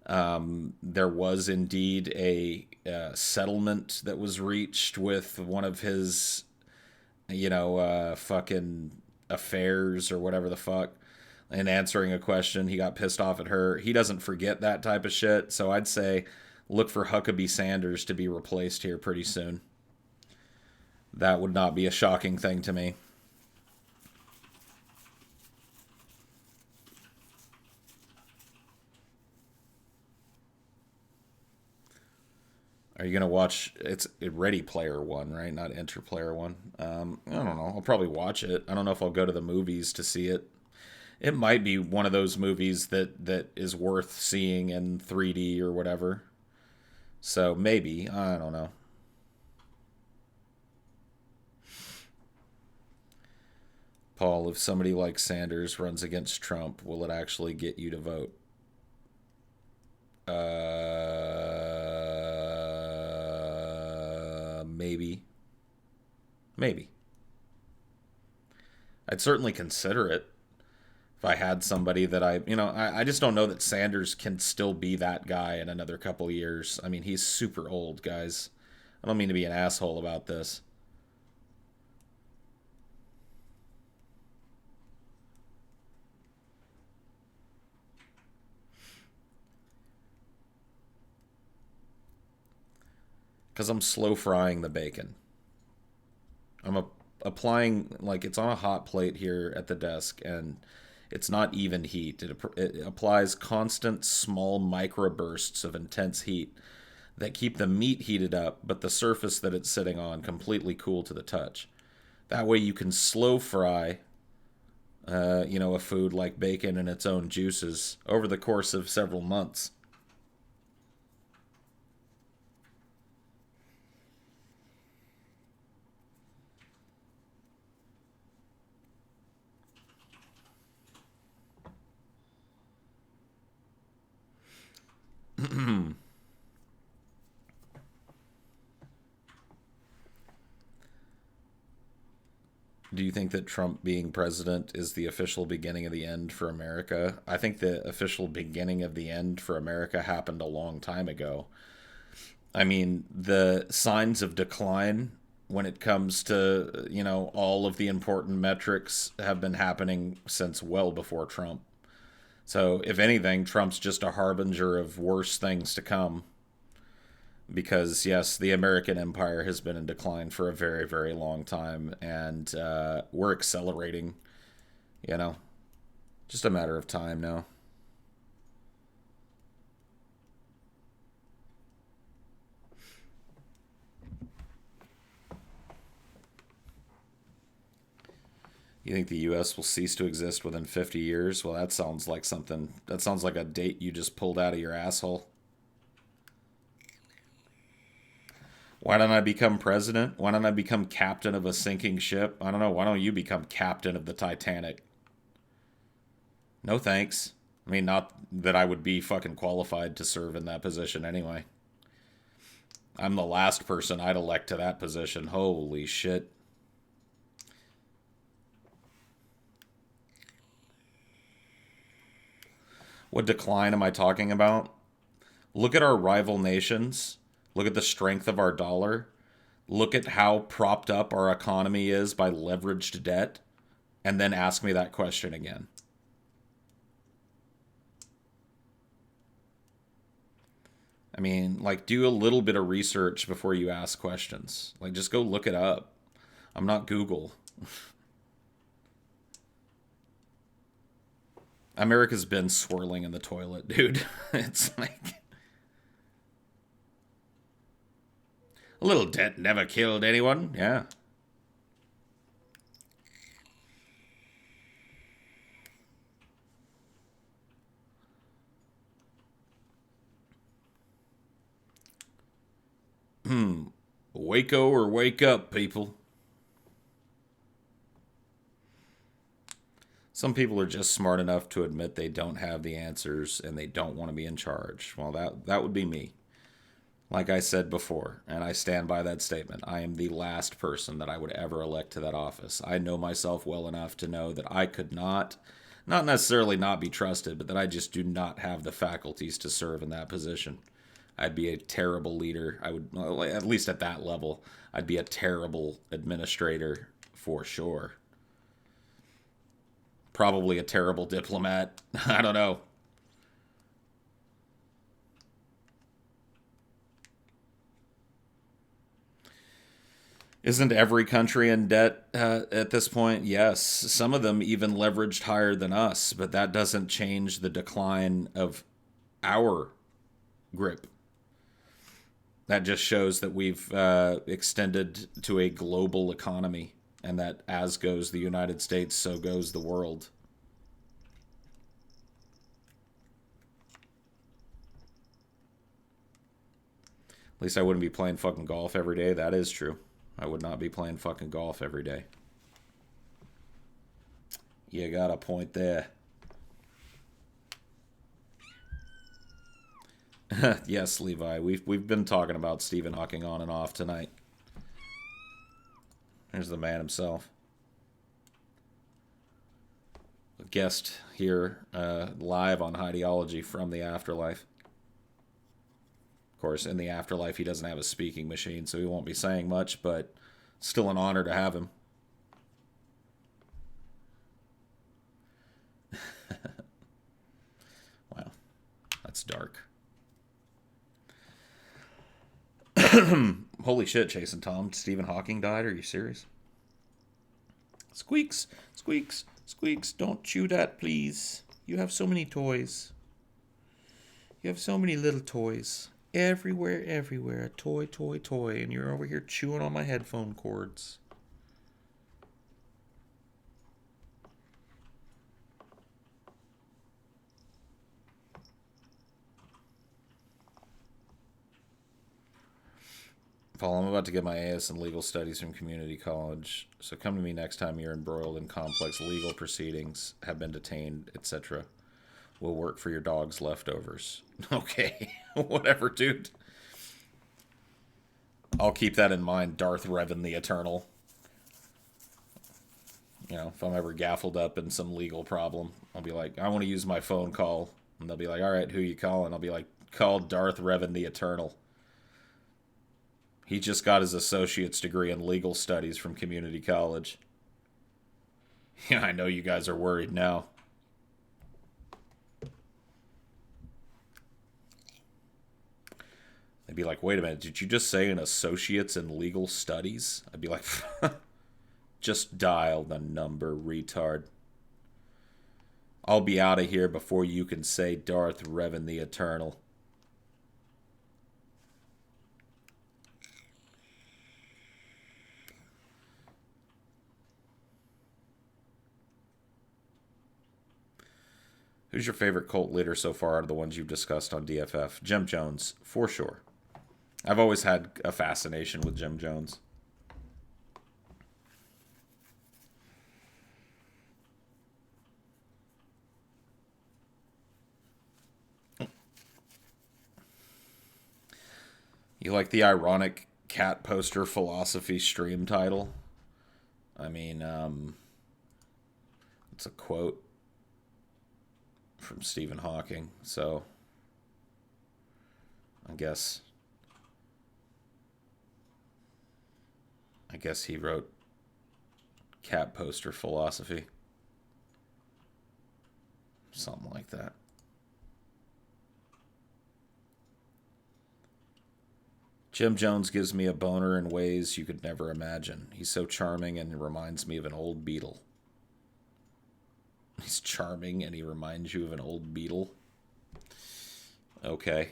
there was indeed a settlement that was reached with one of his, fucking affairs or whatever the fuck. And answering a question, he got pissed off at her. He doesn't forget that type of shit. So I'd say look for Huckabee Sanders to be replaced here pretty soon. That would not be a shocking thing to me. Are you gonna watch? It's Ready Player One, right? Not Enter Player One. I don't know. I'll probably watch it. I don't know if I'll go to the movies to see it. It might be one of those movies that is worth seeing in 3D or whatever. So maybe I don't know. Paul, if somebody like Sanders runs against Trump, will it actually get you to vote? Maybe. Maybe. I'd certainly consider it if I had somebody that I just don't know that Sanders can still be that guy in another couple of years. I mean, he's super old, guys. I don't mean to be an asshole about this. Because I'm slow frying the bacon. Applying, like, it's on a hot plate here at the desk, and it's not even heat. It applies constant, small microbursts of intense heat that keep the meat heated up, but the surface that it's sitting on completely cool to the touch. That way you can slow fry, a food like bacon and its own juices over the course of several months. Do you think that Trump being president is the official beginning of the end for America? I think the official beginning of the end for America happened a long time ago. I mean, the signs of decline when it comes to, all of the important metrics have been happening since well before Trump. So, if anything, Trump's just a harbinger of worse things to come because yes, the American empire has been in decline for a very, very long time, and we're accelerating You know, just a matter of time now. You think the U.S. will cease to exist within 50 years? Well, that sounds like something. That sounds like a date you just pulled out of your asshole. Why don't I become president? Why don't I become captain of a sinking ship? I don't know. Why don't you become captain of the Titanic? No thanks. I mean, not that I would be fucking qualified to serve in that position anyway. I'm the last person I'd elect to that position. Holy shit. What decline am I talking about? Look at our rival nations. Look at the strength of our dollar. Look at how propped up our economy is by leveraged debt. And then ask me that question again. I mean, like, do a little bit of research before you ask questions. Like, just go look it up. I'm not Google. America's been swirling in the toilet, dude. It's like... A little debt never killed anyone, yeah. Waco or wake up, people. Some people are just smart enough to admit they don't have the answers and they don't want to be in charge. Well, that would be me. Like I said before, and I stand by that statement, I am the last person that I would ever elect to that office. I know myself well enough to know that I could not necessarily not be trusted, but that I just do not have the faculties to serve in that position. I'd be a terrible leader. I would, at least at that level, I'd be a terrible administrator for sure. Probably a terrible diplomat. I don't know. Isn't every country in debt at this point? Yes. Some of them even leveraged higher than us, but that doesn't change the decline of our grip. That just shows that we've extended to a global economy, and that as goes the United States, so goes the world. At least I wouldn't be playing fucking golf every day. That is true. I would not be playing fucking golf every day. You got a point there. Yes, Levi. We've been talking about Stephen Hawking on and off tonight. There's the man himself. A guest here live on Ideology from the Afterlife. Of course, in the afterlife, he doesn't have a speaking machine, so he won't be saying much, but still an honor to have him. Wow, that's dark. Holy shit, Chase and Tom. Stephen Hawking died? Are you serious? Squeaks, squeaks, squeaks. Don't chew that, please. You have so many toys. You have so many little toys. Everywhere, everywhere. Toy, toy, toy. And you're over here chewing on my headphone cords. Paul, I'm about to get my AS in legal studies from community college. So come to me next time you're embroiled in complex legal proceedings, have been detained, etc. We'll work for your dog's leftovers. Okay, whatever, dude. I'll keep that in mind, Darth Revan the Eternal. You know, if I'm ever gaffled up in some legal problem, I'll be like, I want to use my phone call. And they'll be like, all right, who you calling? I'll be like, call Darth Revan the Eternal. He just got his associate's degree in legal studies from community college. Yeah, I know you guys are worried now. They'd be like, wait a minute, did you just say an associate's in legal studies? I'd be like, just dial the number, retard. I'll be out of here before you can say Darth Revan the Eternal. Who's your favorite cult leader so far out of the ones you've discussed on DFF? Jim Jones, for sure. I've always had a fascination with Jim Jones. You like the ironic cat poster philosophy stream title? I mean, it's a quote from Stephen Hawking, so I guess he wrote cat poster philosophy. Something like that. Jim Jones gives me a boner in ways you could never imagine. He's so charming and reminds me of an old Beatle. He's charming and he reminds you of an old Beatle? Okay.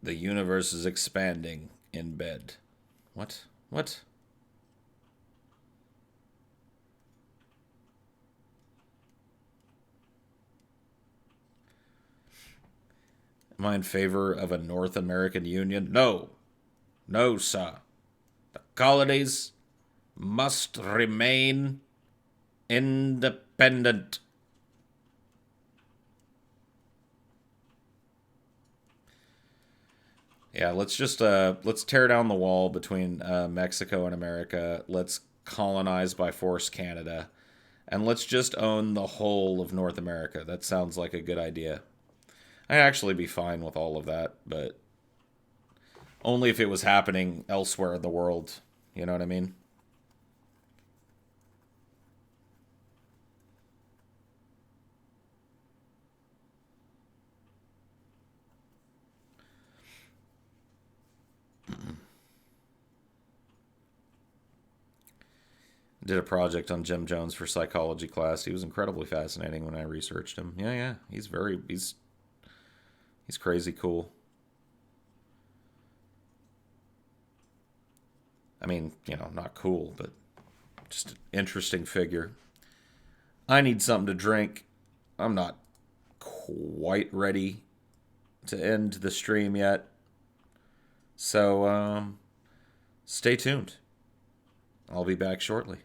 The universe is expanding in bed. What? What? Am I in favor of a North American Union? No. No, sir. The colonies must remain independent. Yeah, let's tear down the wall between Mexico and America. Let's colonize by force Canada, and let's just own the whole of North America. That sounds like a good idea. I'd actually be fine with all of that, but only if it was happening elsewhere in the world. You know what I mean? Did a project on Jim Jones for psychology class. He was incredibly fascinating when I researched him. Yeah, he's crazy cool. I mean, not cool, but just an interesting figure. I need something to drink. I'm not quite ready to end the stream yet. So, stay tuned. I'll be back shortly.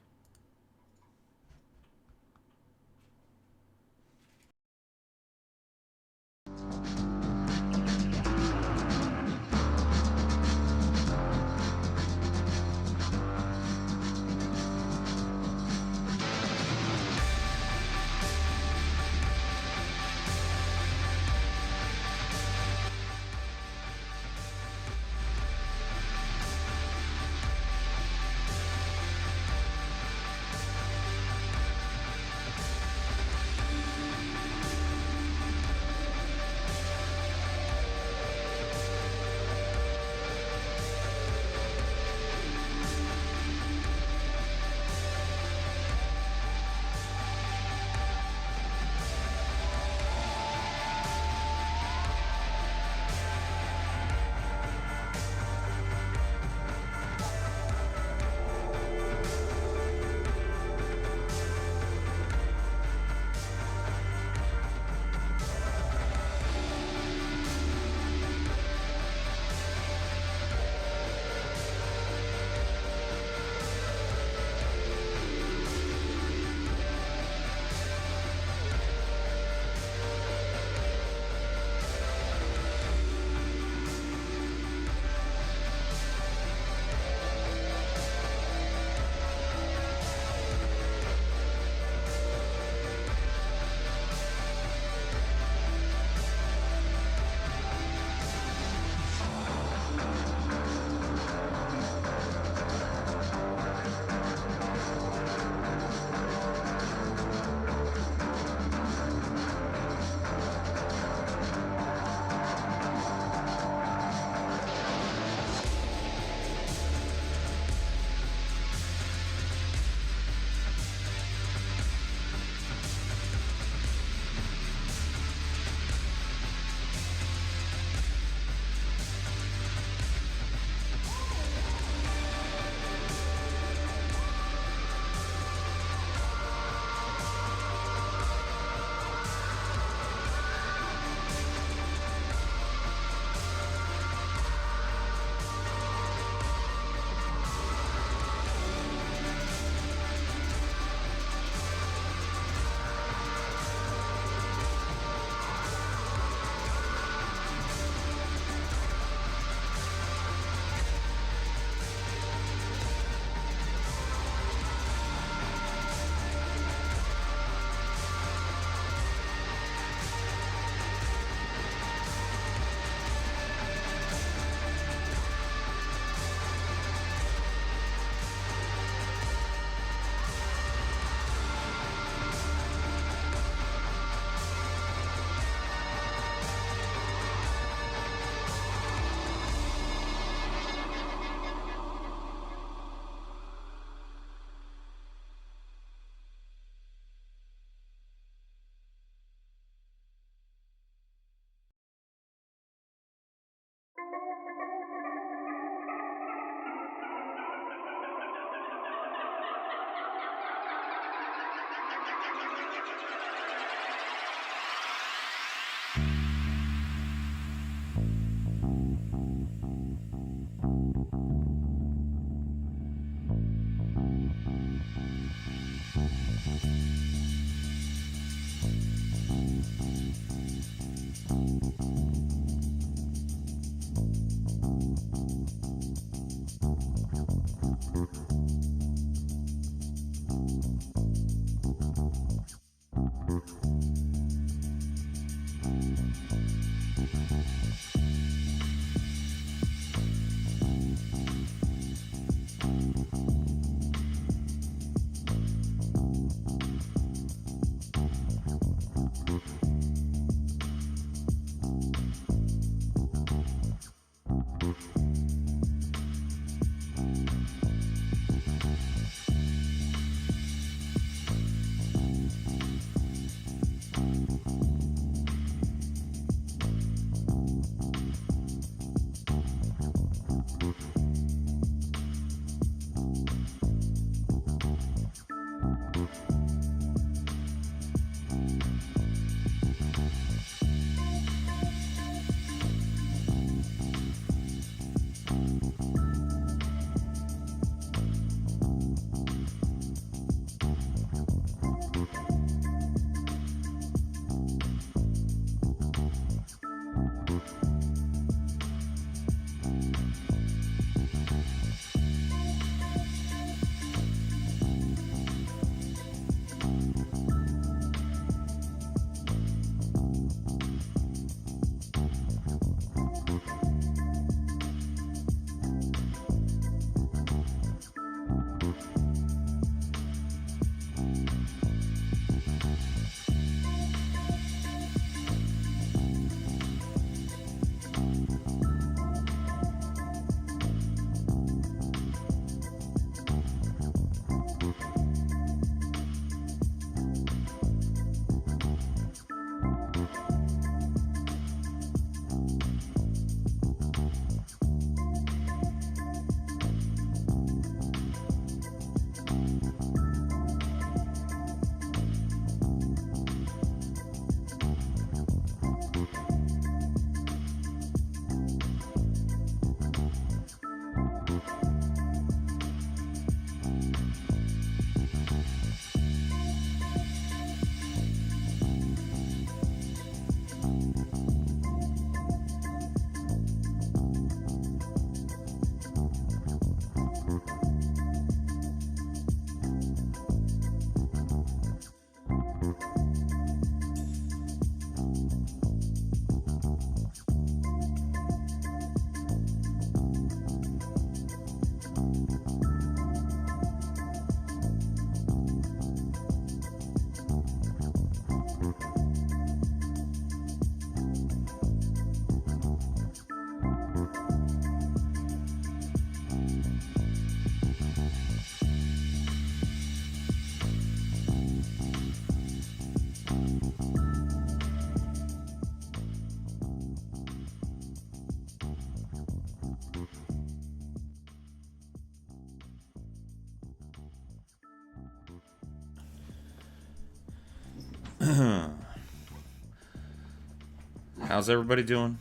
How's everybody doing?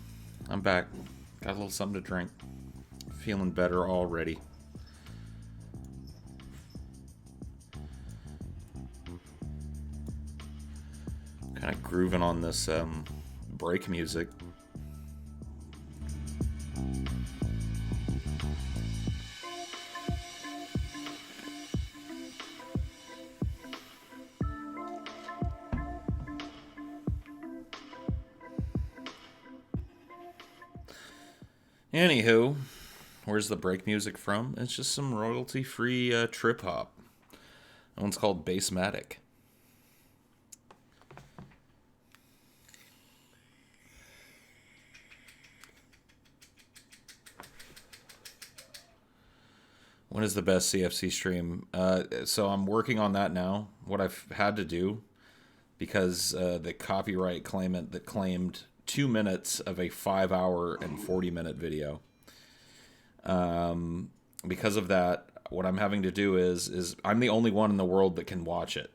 I'm back. Got a little something to drink. Feeling better already. Kind of grooving on this break music. Anywho, where's the break music from? It's just some royalty-free trip hop. That one's called Bassmatic. When is the best CFC stream? So I'm working on that now. What I've had to do, because the copyright claimant that claimed 2 minutes of a 5-hour and 40-minute video. Because of that, what I'm having to do is I'm the only one in the world that can watch it.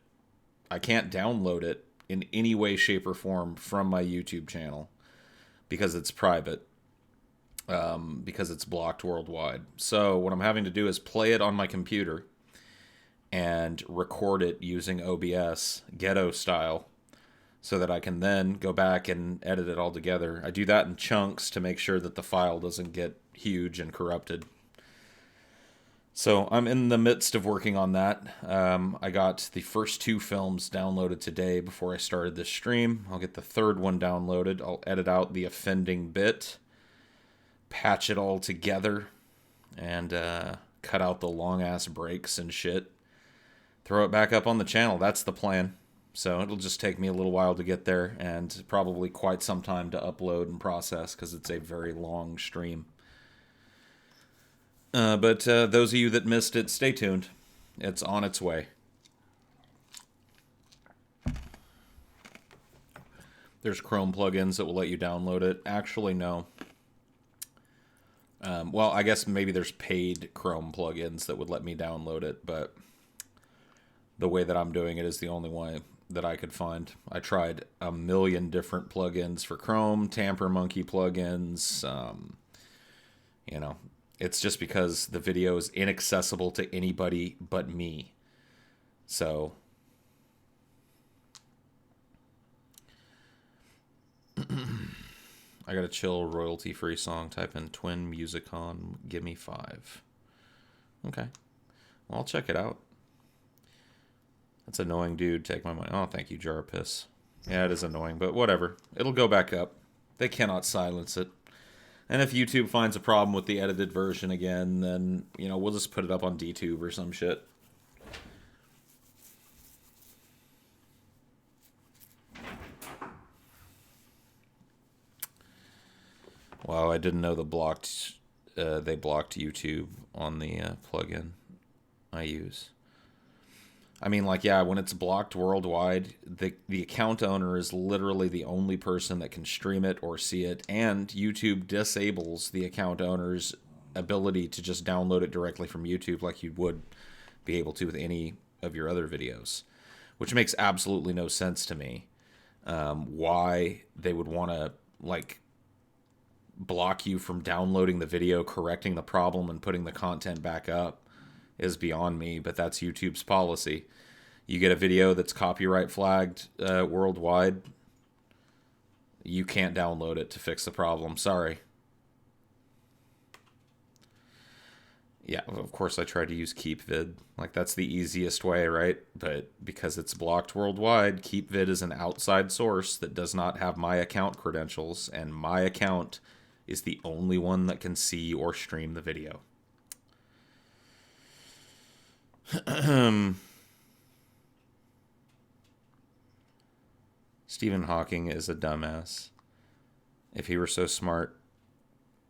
I can't download it in any way, shape, or form from my YouTube channel because it's private. Because it's blocked worldwide. So what I'm having to do is play it on my computer and record it using OBS, ghetto style, so that I can then go back and edit it all together. I do that in chunks to make sure that the file doesn't get huge and corrupted. So I'm in the midst of working on that. I got the first two films downloaded today before I started this stream. I'll get the third one downloaded. I'll edit out the offending bit, patch it all together, and cut out the long ass breaks and shit. Throw it back up on the channel. That's the plan. So it'll just take me a little while to get there, and probably quite some time to upload and process because it's a very long stream. But those of you that missed it, stay tuned. It's on its way. There's Chrome plugins that will let you download it. Actually, no. Well, I guess maybe there's paid Chrome plugins that would let me download it, but the way that I'm doing it is the only way that I could find. I tried a million different plugins for Chrome, Tamper Monkey plugins. You know, it's just because the video is inaccessible to anybody but me. So I got a chill royalty-free song. Type in Twin Musicon, give me 5. Okay. Well, I'll check it out. That's annoying, dude. Take my money. Oh, thank you, Jar of Piss. Yeah, it is annoying, but whatever. It'll go back up. They cannot silence it. And if YouTube finds a problem with the edited version again, then, you know, we'll just put it up on DTube or some shit. Wow, I didn't know they blocked YouTube on the plugin I use. I mean, like, yeah, when it's blocked worldwide, the account owner is literally the only person that can stream it or see it, and YouTube disables the account owner's ability to just download it directly from YouTube like you would be able to with any of your other videos, which makes absolutely no sense to me. Why they would want to, like, block you from downloading the video, correcting the problem, and putting the content back up is beyond me, but that's YouTube's policy. You get a video that's copyright flagged worldwide, you can't download it to fix the problem. Sorry. Yeah, of course I tried to use KeepVid. Like, that's the easiest way, right? But because it's blocked worldwide, KeepVid is an outside source that does not have my account credentials, and my account is the only one that can see or stream the video. Stephen Hawking is a dumbass. If he were so smart,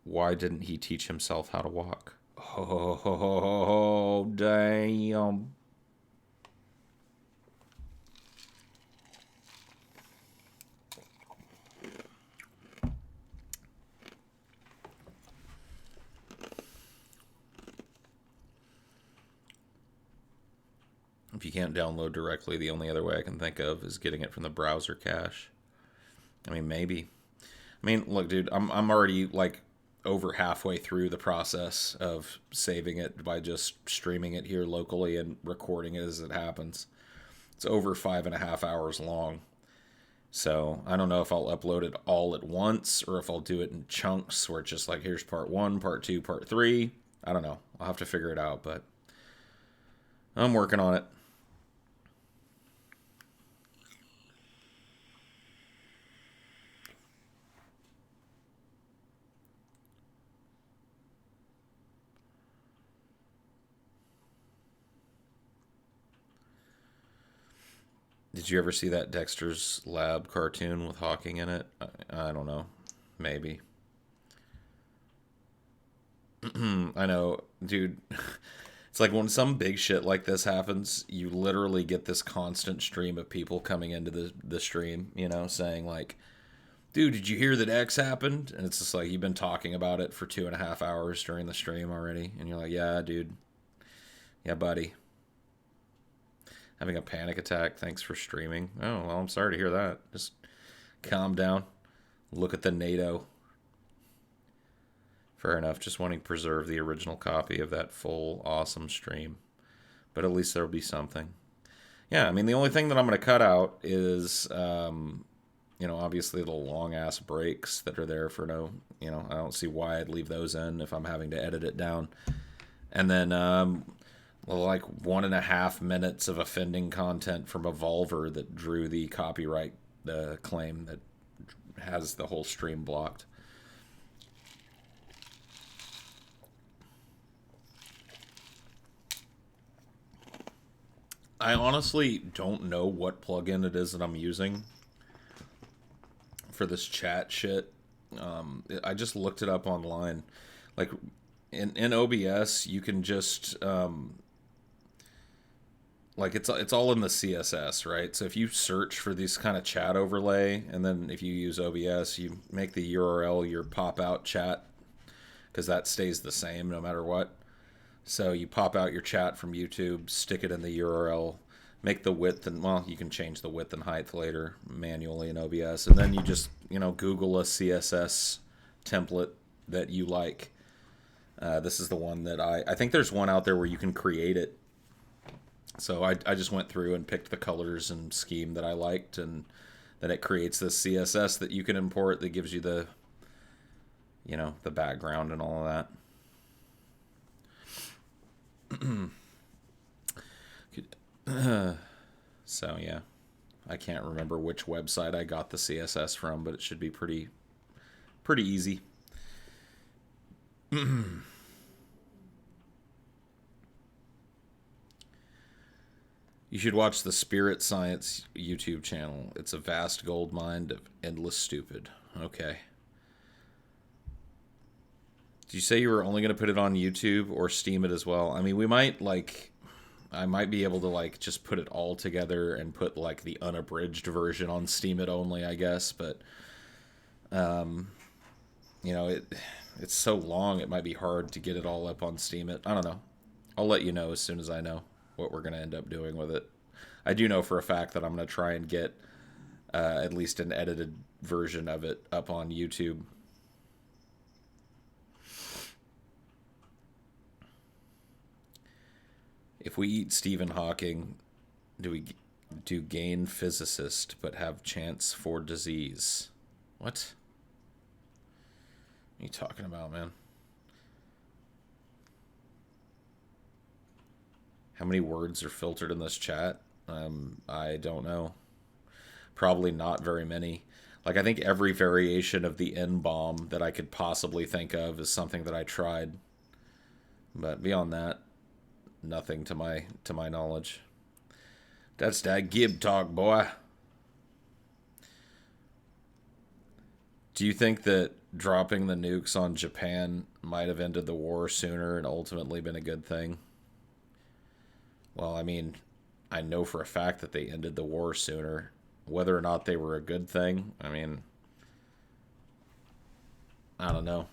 why didn't he teach himself how to walk? Oh, damn. If you can't download directly, the only other way I can think of is getting it from the browser cache. I mean, maybe. I mean, look, dude, I'm already, like, over halfway through the process of saving it by just streaming it here locally and recording it as it happens. It's over 5.5 hours long. So I don't know if I'll upload it all at once or if I'll do it in chunks where it's just like, here's part 1, part 2, part 3. I don't know. I'll have to figure it out, but I'm working on it. Did you ever see that Dexter's Lab cartoon with Hawking in it? I don't know. Maybe. I know, dude. It's like when some big shit like this happens, you literally get this constant stream of people coming into the stream, you know, saying like, dude, did you hear that X happened? And it's just like, you've been talking about it for 2.5 hours during the stream already. And you're like, yeah, dude. Yeah, buddy. Having a panic attack. Thanks for streaming. Oh, well, I'm sorry to hear that. Just calm down. Look at the NATO. Fair enough. Just wanting to preserve the original copy of that full, awesome stream. But at least there'll be something. Yeah, I mean, the only thing that I'm going to cut out is, you know, obviously the long-ass breaks that are there for no, you know, I don't see why I'd leave those in if I'm having to edit it down. And then like 1.5 minutes of offending content from Evolver that drew the copyright claim that has the whole stream blocked. I honestly don't know what plugin it is that I'm using for this chat shit. I just looked it up online. Like in OBS, you can just like it's all in the CSS, right? So if you search for this kind of chat overlay, and then if you use OBS, you make the URL your pop out chat, because that stays the same no matter what. So you pop out your chat from YouTube, stick it in the URL, make the width, and well, you can change the width and height later manually in OBS, and then you just Google a CSS template that you like. This is the one that I think there's one out there where you can create it. So I just went through and picked the colors and scheme that I liked, and then it creates this CSS that you can import that gives you the the background and all of that. So yeah, I can't remember which website I got the CSS from, but it should be pretty easy. You should watch the Spirit Science YouTube channel. It's a vast gold mine of endless stupid. Okay. Did you say you were only going to put it on YouTube or Steam it as well? I mean, we might I might be able to just put it all together and put the unabridged version on Steam it only, I guess. But, it's so long, it might be hard to get it all up on Steam it. I don't know. I'll let you know as soon as I know what we're going to end up doing with it. I do know for a fact that I'm going to try and get at least an edited version of it up on YouTube. If we eat Stephen Hawking, do we gain physicist but have chance for disease? What? What are you talking about, man? How many words are filtered in this chat? I don't know. Probably not very many. I think every variation of the N-bomb that I could possibly think of is something that I tried. But beyond that, nothing to my knowledge. That's that Gib talk, boy. Do you think that dropping the nukes on Japan might have ended the war sooner and ultimately been a good thing? Well, I mean, I know for a fact that they ended the war sooner. Whether or not they were a good thing, I mean, I don't know.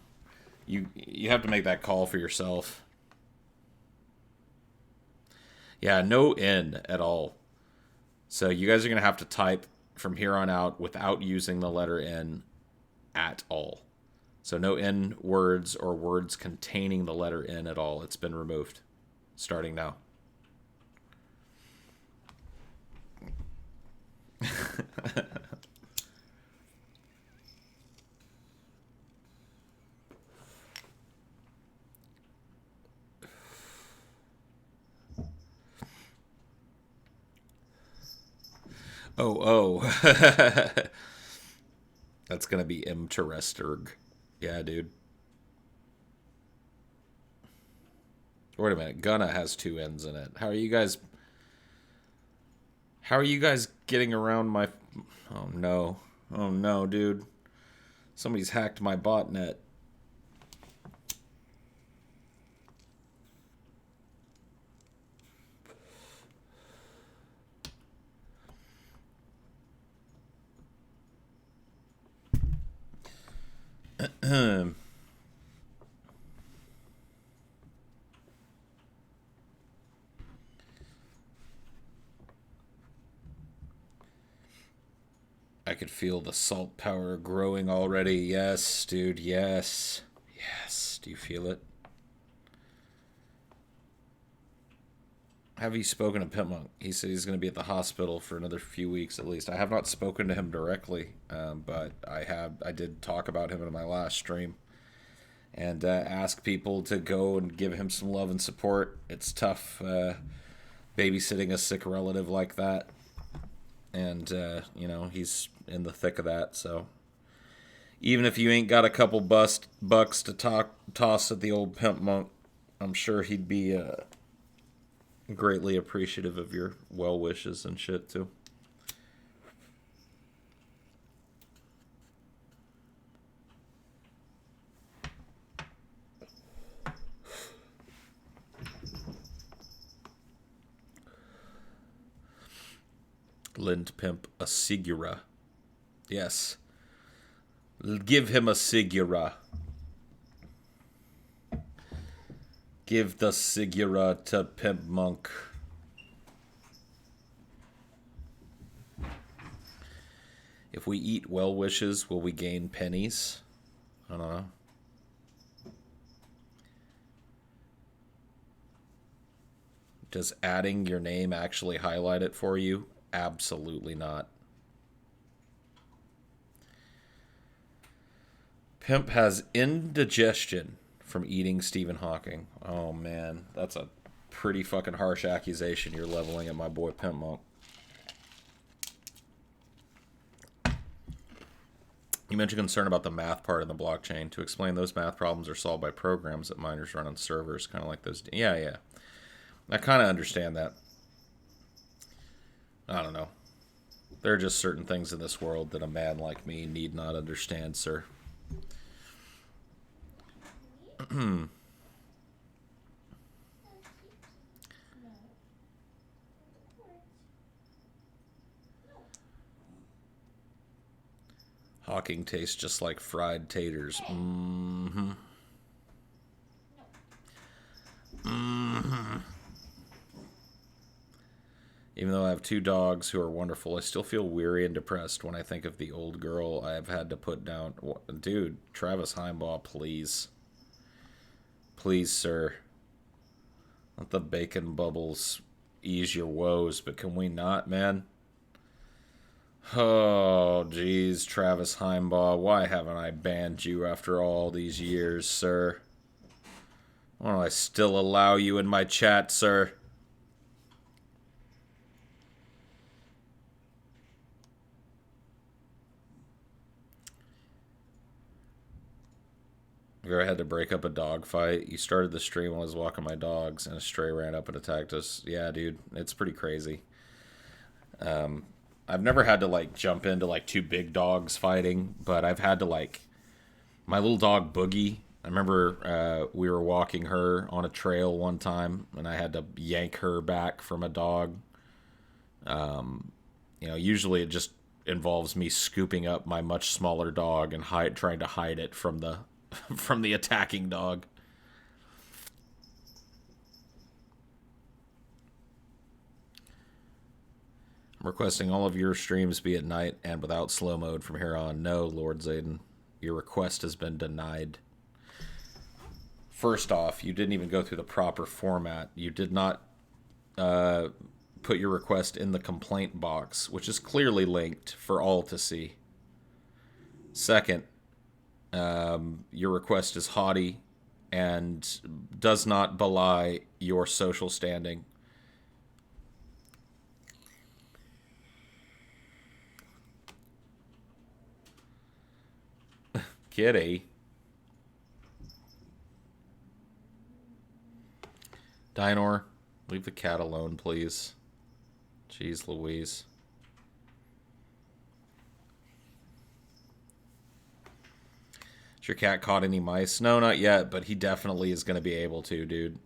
You have to make that call for yourself. Yeah, no N at all. So you guys are going to have to type from here on out without using the letter N at all. So no N words or words containing the letter N at all. It's been removed. Starting now. Oh. That's going to be Imteresterg. Yeah, dude. Wait a minute. Gunna has 2 N's in it. How are you guys getting around my... Oh, no. Oh, no, dude. Somebody's hacked my botnet. I could feel the salt power growing already. Yes, dude, yes. Yes, do you feel it? Have you spoken to Pitmonk? He said he's going to be at the hospital for another few weeks at least. I have not spoken to him directly, but I did talk about him in my last stream. and ask people to go and give him some love and support. It's tough babysitting a sick relative like that. And, you know, he's in the thick of that, so even if you ain't got a couple bucks to toss at the old pimp monk, I'm sure he'd be greatly appreciative of your well wishes and shit, too. Lend Pimp a Sigura. Yes. Give him a Sigura. Give the Sigura to Pimp Monk. If we eat well wishes, will we gain pennies? I don't know. Does adding your name actually highlight it for you? Absolutely not. Pimp has indigestion from eating Stephen Hawking. Oh, man. That's a pretty fucking harsh accusation you're leveling at my boy Pimp Monk. You mentioned concern about the math part in the blockchain. To explain, those math problems are solved by programs that miners run on servers, kind of like those. Yeah. I kind of understand that. I don't know. There are just certain things in this world that a man like me need not understand, sir. Hawking tastes just like fried taters. Mm-hmm. Mm-hmm. Even though I have 2 dogs who are wonderful, I still feel weary and depressed when I think of the old girl I have had to put down. Dude, Travis Heimbaugh, please. Please, sir. Let the bacon bubbles ease your woes, but can we not, man? Oh, geez, Travis Heimbaugh, why haven't I banned you after all these years, sir? Why don't I still allow you in my chat, sir? Have you ever had to break up a dog fight? You started the stream while I was walking my dogs, and a stray ran up and attacked us. Yeah, dude, it's pretty crazy. I've never had to, like, jump into, like, 2 big dogs fighting, but I've had to, like, my little dog, Boogie, I remember we were walking her on a trail one time, and I had to yank her back from a dog. You know, usually it just involves me scooping up my much smaller dog and trying to hide it from the from the attacking dog. I'm requesting all of your streams be at night and without slow mode from here on. No, Lord Zayden, your request has been denied. First off, you didn't even go through the proper format. You did not put your request in the complaint box, which is clearly linked for all to see. Second, your request is haughty and does not belie your social standing. Kitty. Dinor, leave the cat alone, please. Jeez Louise. Has your cat caught any mice? No, not yet, but he definitely is going to be able to, dude.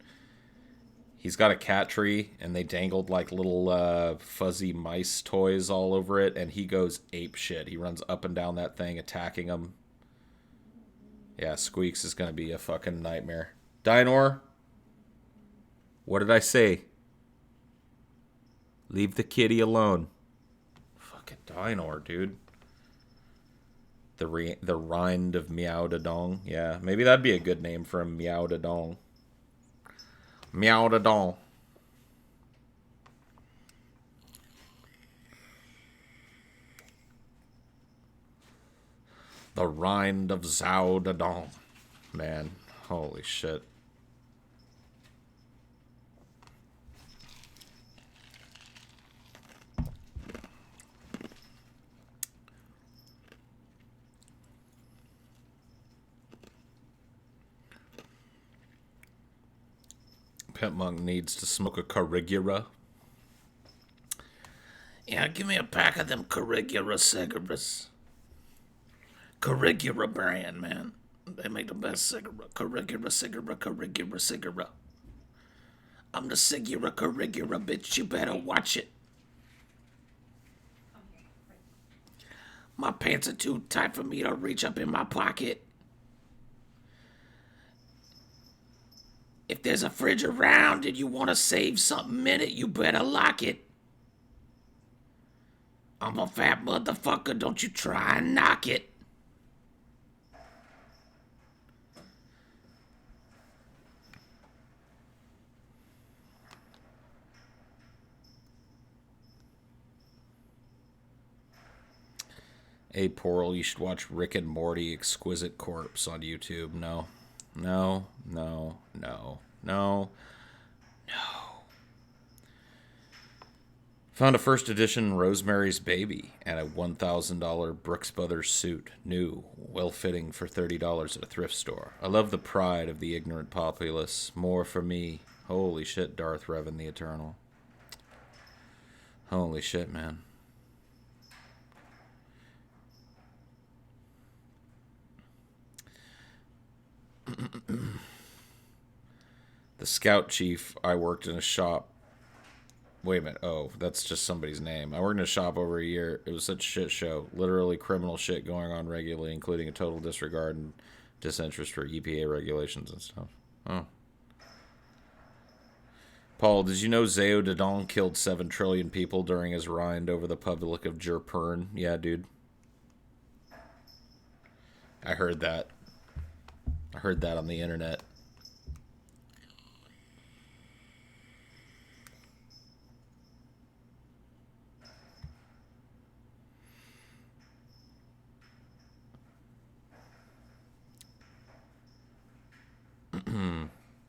He's got a cat tree, and they dangled like little fuzzy mice toys all over it, and he goes ape shit. He runs up and down that thing, attacking them. Yeah, Squeaks is going to be a fucking nightmare. Dinor, what did I say? Leave the kitty alone. Fucking Dinor, dude. The Rind of Meowdadong. Yeah, maybe that'd be a good name for a Meowdadong. Meowdadong. The Rind of Zowdadong. man. Holy shit. Pimp Monk needs to smoke a Carigura. Yeah, give me a pack of them Carigura cigarettes. Carigura brand, man. They make the best cigarette. Carigura. I'm the Sigura Carigura, bitch. You better watch it. My pants are too tight for me to reach up in my pocket. If there's a fridge around and you want to save something in it, you better lock it. I'm a fat motherfucker, don't you try and knock it. Hey, Portal, you should watch Rick and Morty Exquisite Corpse on YouTube. No. Found a first edition Rosemary's Baby and a $1,000 Brooks Brothers suit. New, well-fitting for $30 at a thrift store. I love the pride of the ignorant populace. More for me. Holy shit, Darth Revan the Eternal. Holy shit, man. The scout chief, I worked in a shop. Wait a minute. Oh, that's just somebody's name. I worked in a shop over a year. It was such a shit show. Literally criminal shit going on regularly, including a total disregard and disinterest for EPA regulations and stuff. Oh. Paul, did you know Zao Dadong killed 7 trillion people during his rind over the Republic of Jerpern? Yeah, dude. I heard that. I heard that on the internet.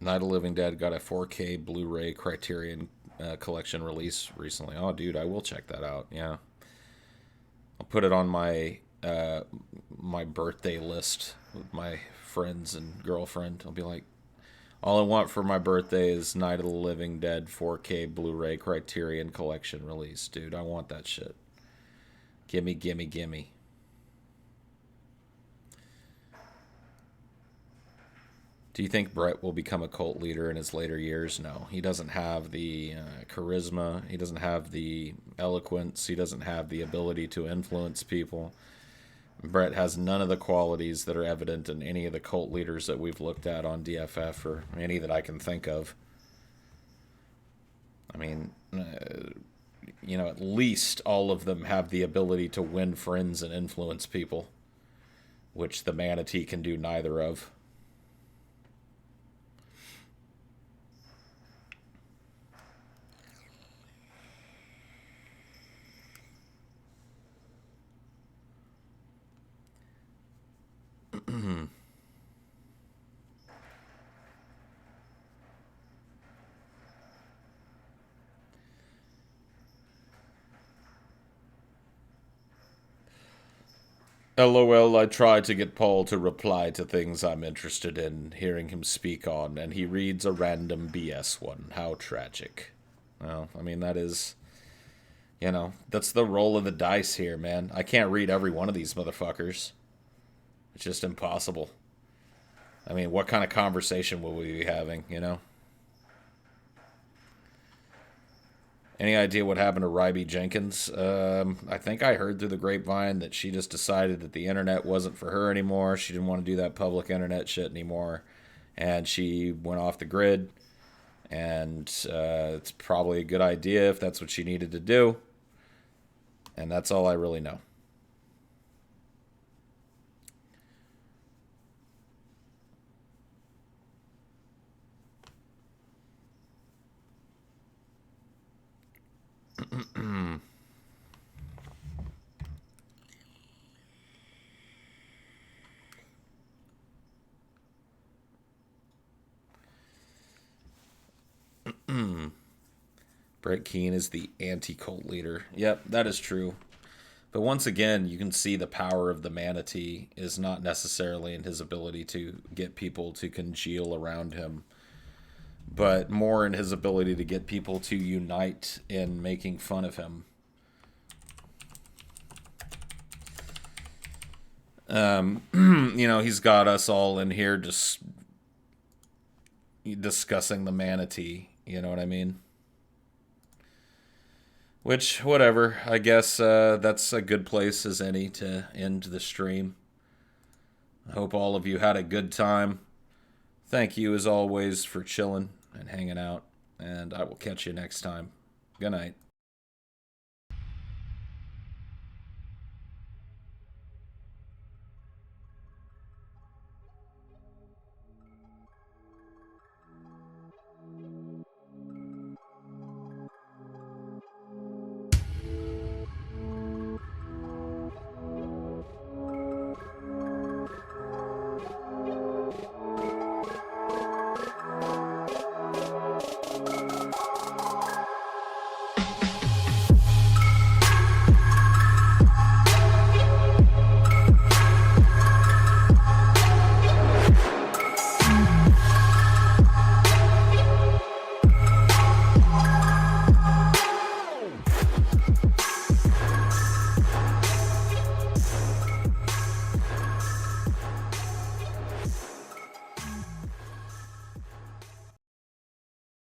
Night of the Living Dead got a 4K Blu-ray Criterion collection release recently. Oh, dude, I will check that out. Yeah, I'll put it on my my birthday list with my friends and girlfriend. I'll be like, all I want for my birthday is Night of the Living Dead 4K Blu-ray Criterion collection release, dude. I want that shit. Gimme. Do you think Brett will become a cult leader in his later years? No. He doesn't have the charisma. He doesn't have the eloquence. He doesn't have the ability to influence people. Brett has none of the qualities that are evident in any of the cult leaders that we've looked at on DFF or any that I can think of. I mean, at least all of them have the ability to win friends and influence people, which the Manatee can do neither of. LOL, I try to get Paul to reply to things I'm interested in hearing him speak on, and he reads a random BS one. How tragic. Well, I mean, that is, that's the roll of the dice here, man. I can't read every one of these motherfuckers. It's just impossible. I mean, what kind of conversation will we be having, Any idea what happened to Ryby Jenkins? I think I heard through the grapevine that she just decided that the internet wasn't for her anymore. She didn't want to do that public internet shit anymore. And she went off the grid. And it's probably a good idea if that's what she needed to do. And that's all I really know. Brett Keane is the anti-cult leader. Yep, that is true. But once again, you can see the power of the manatee is not necessarily in his ability to get people to congeal around him, but more in his ability to get people to unite in making fun of him. You know, he's got us all in here just discussing the manatee. You know what I mean? Which, whatever. I guess that's a good place as any to end the stream. I hope all of you had a good time. Thank you, as always, for chilling and hanging out. And I will catch you next time. Good night.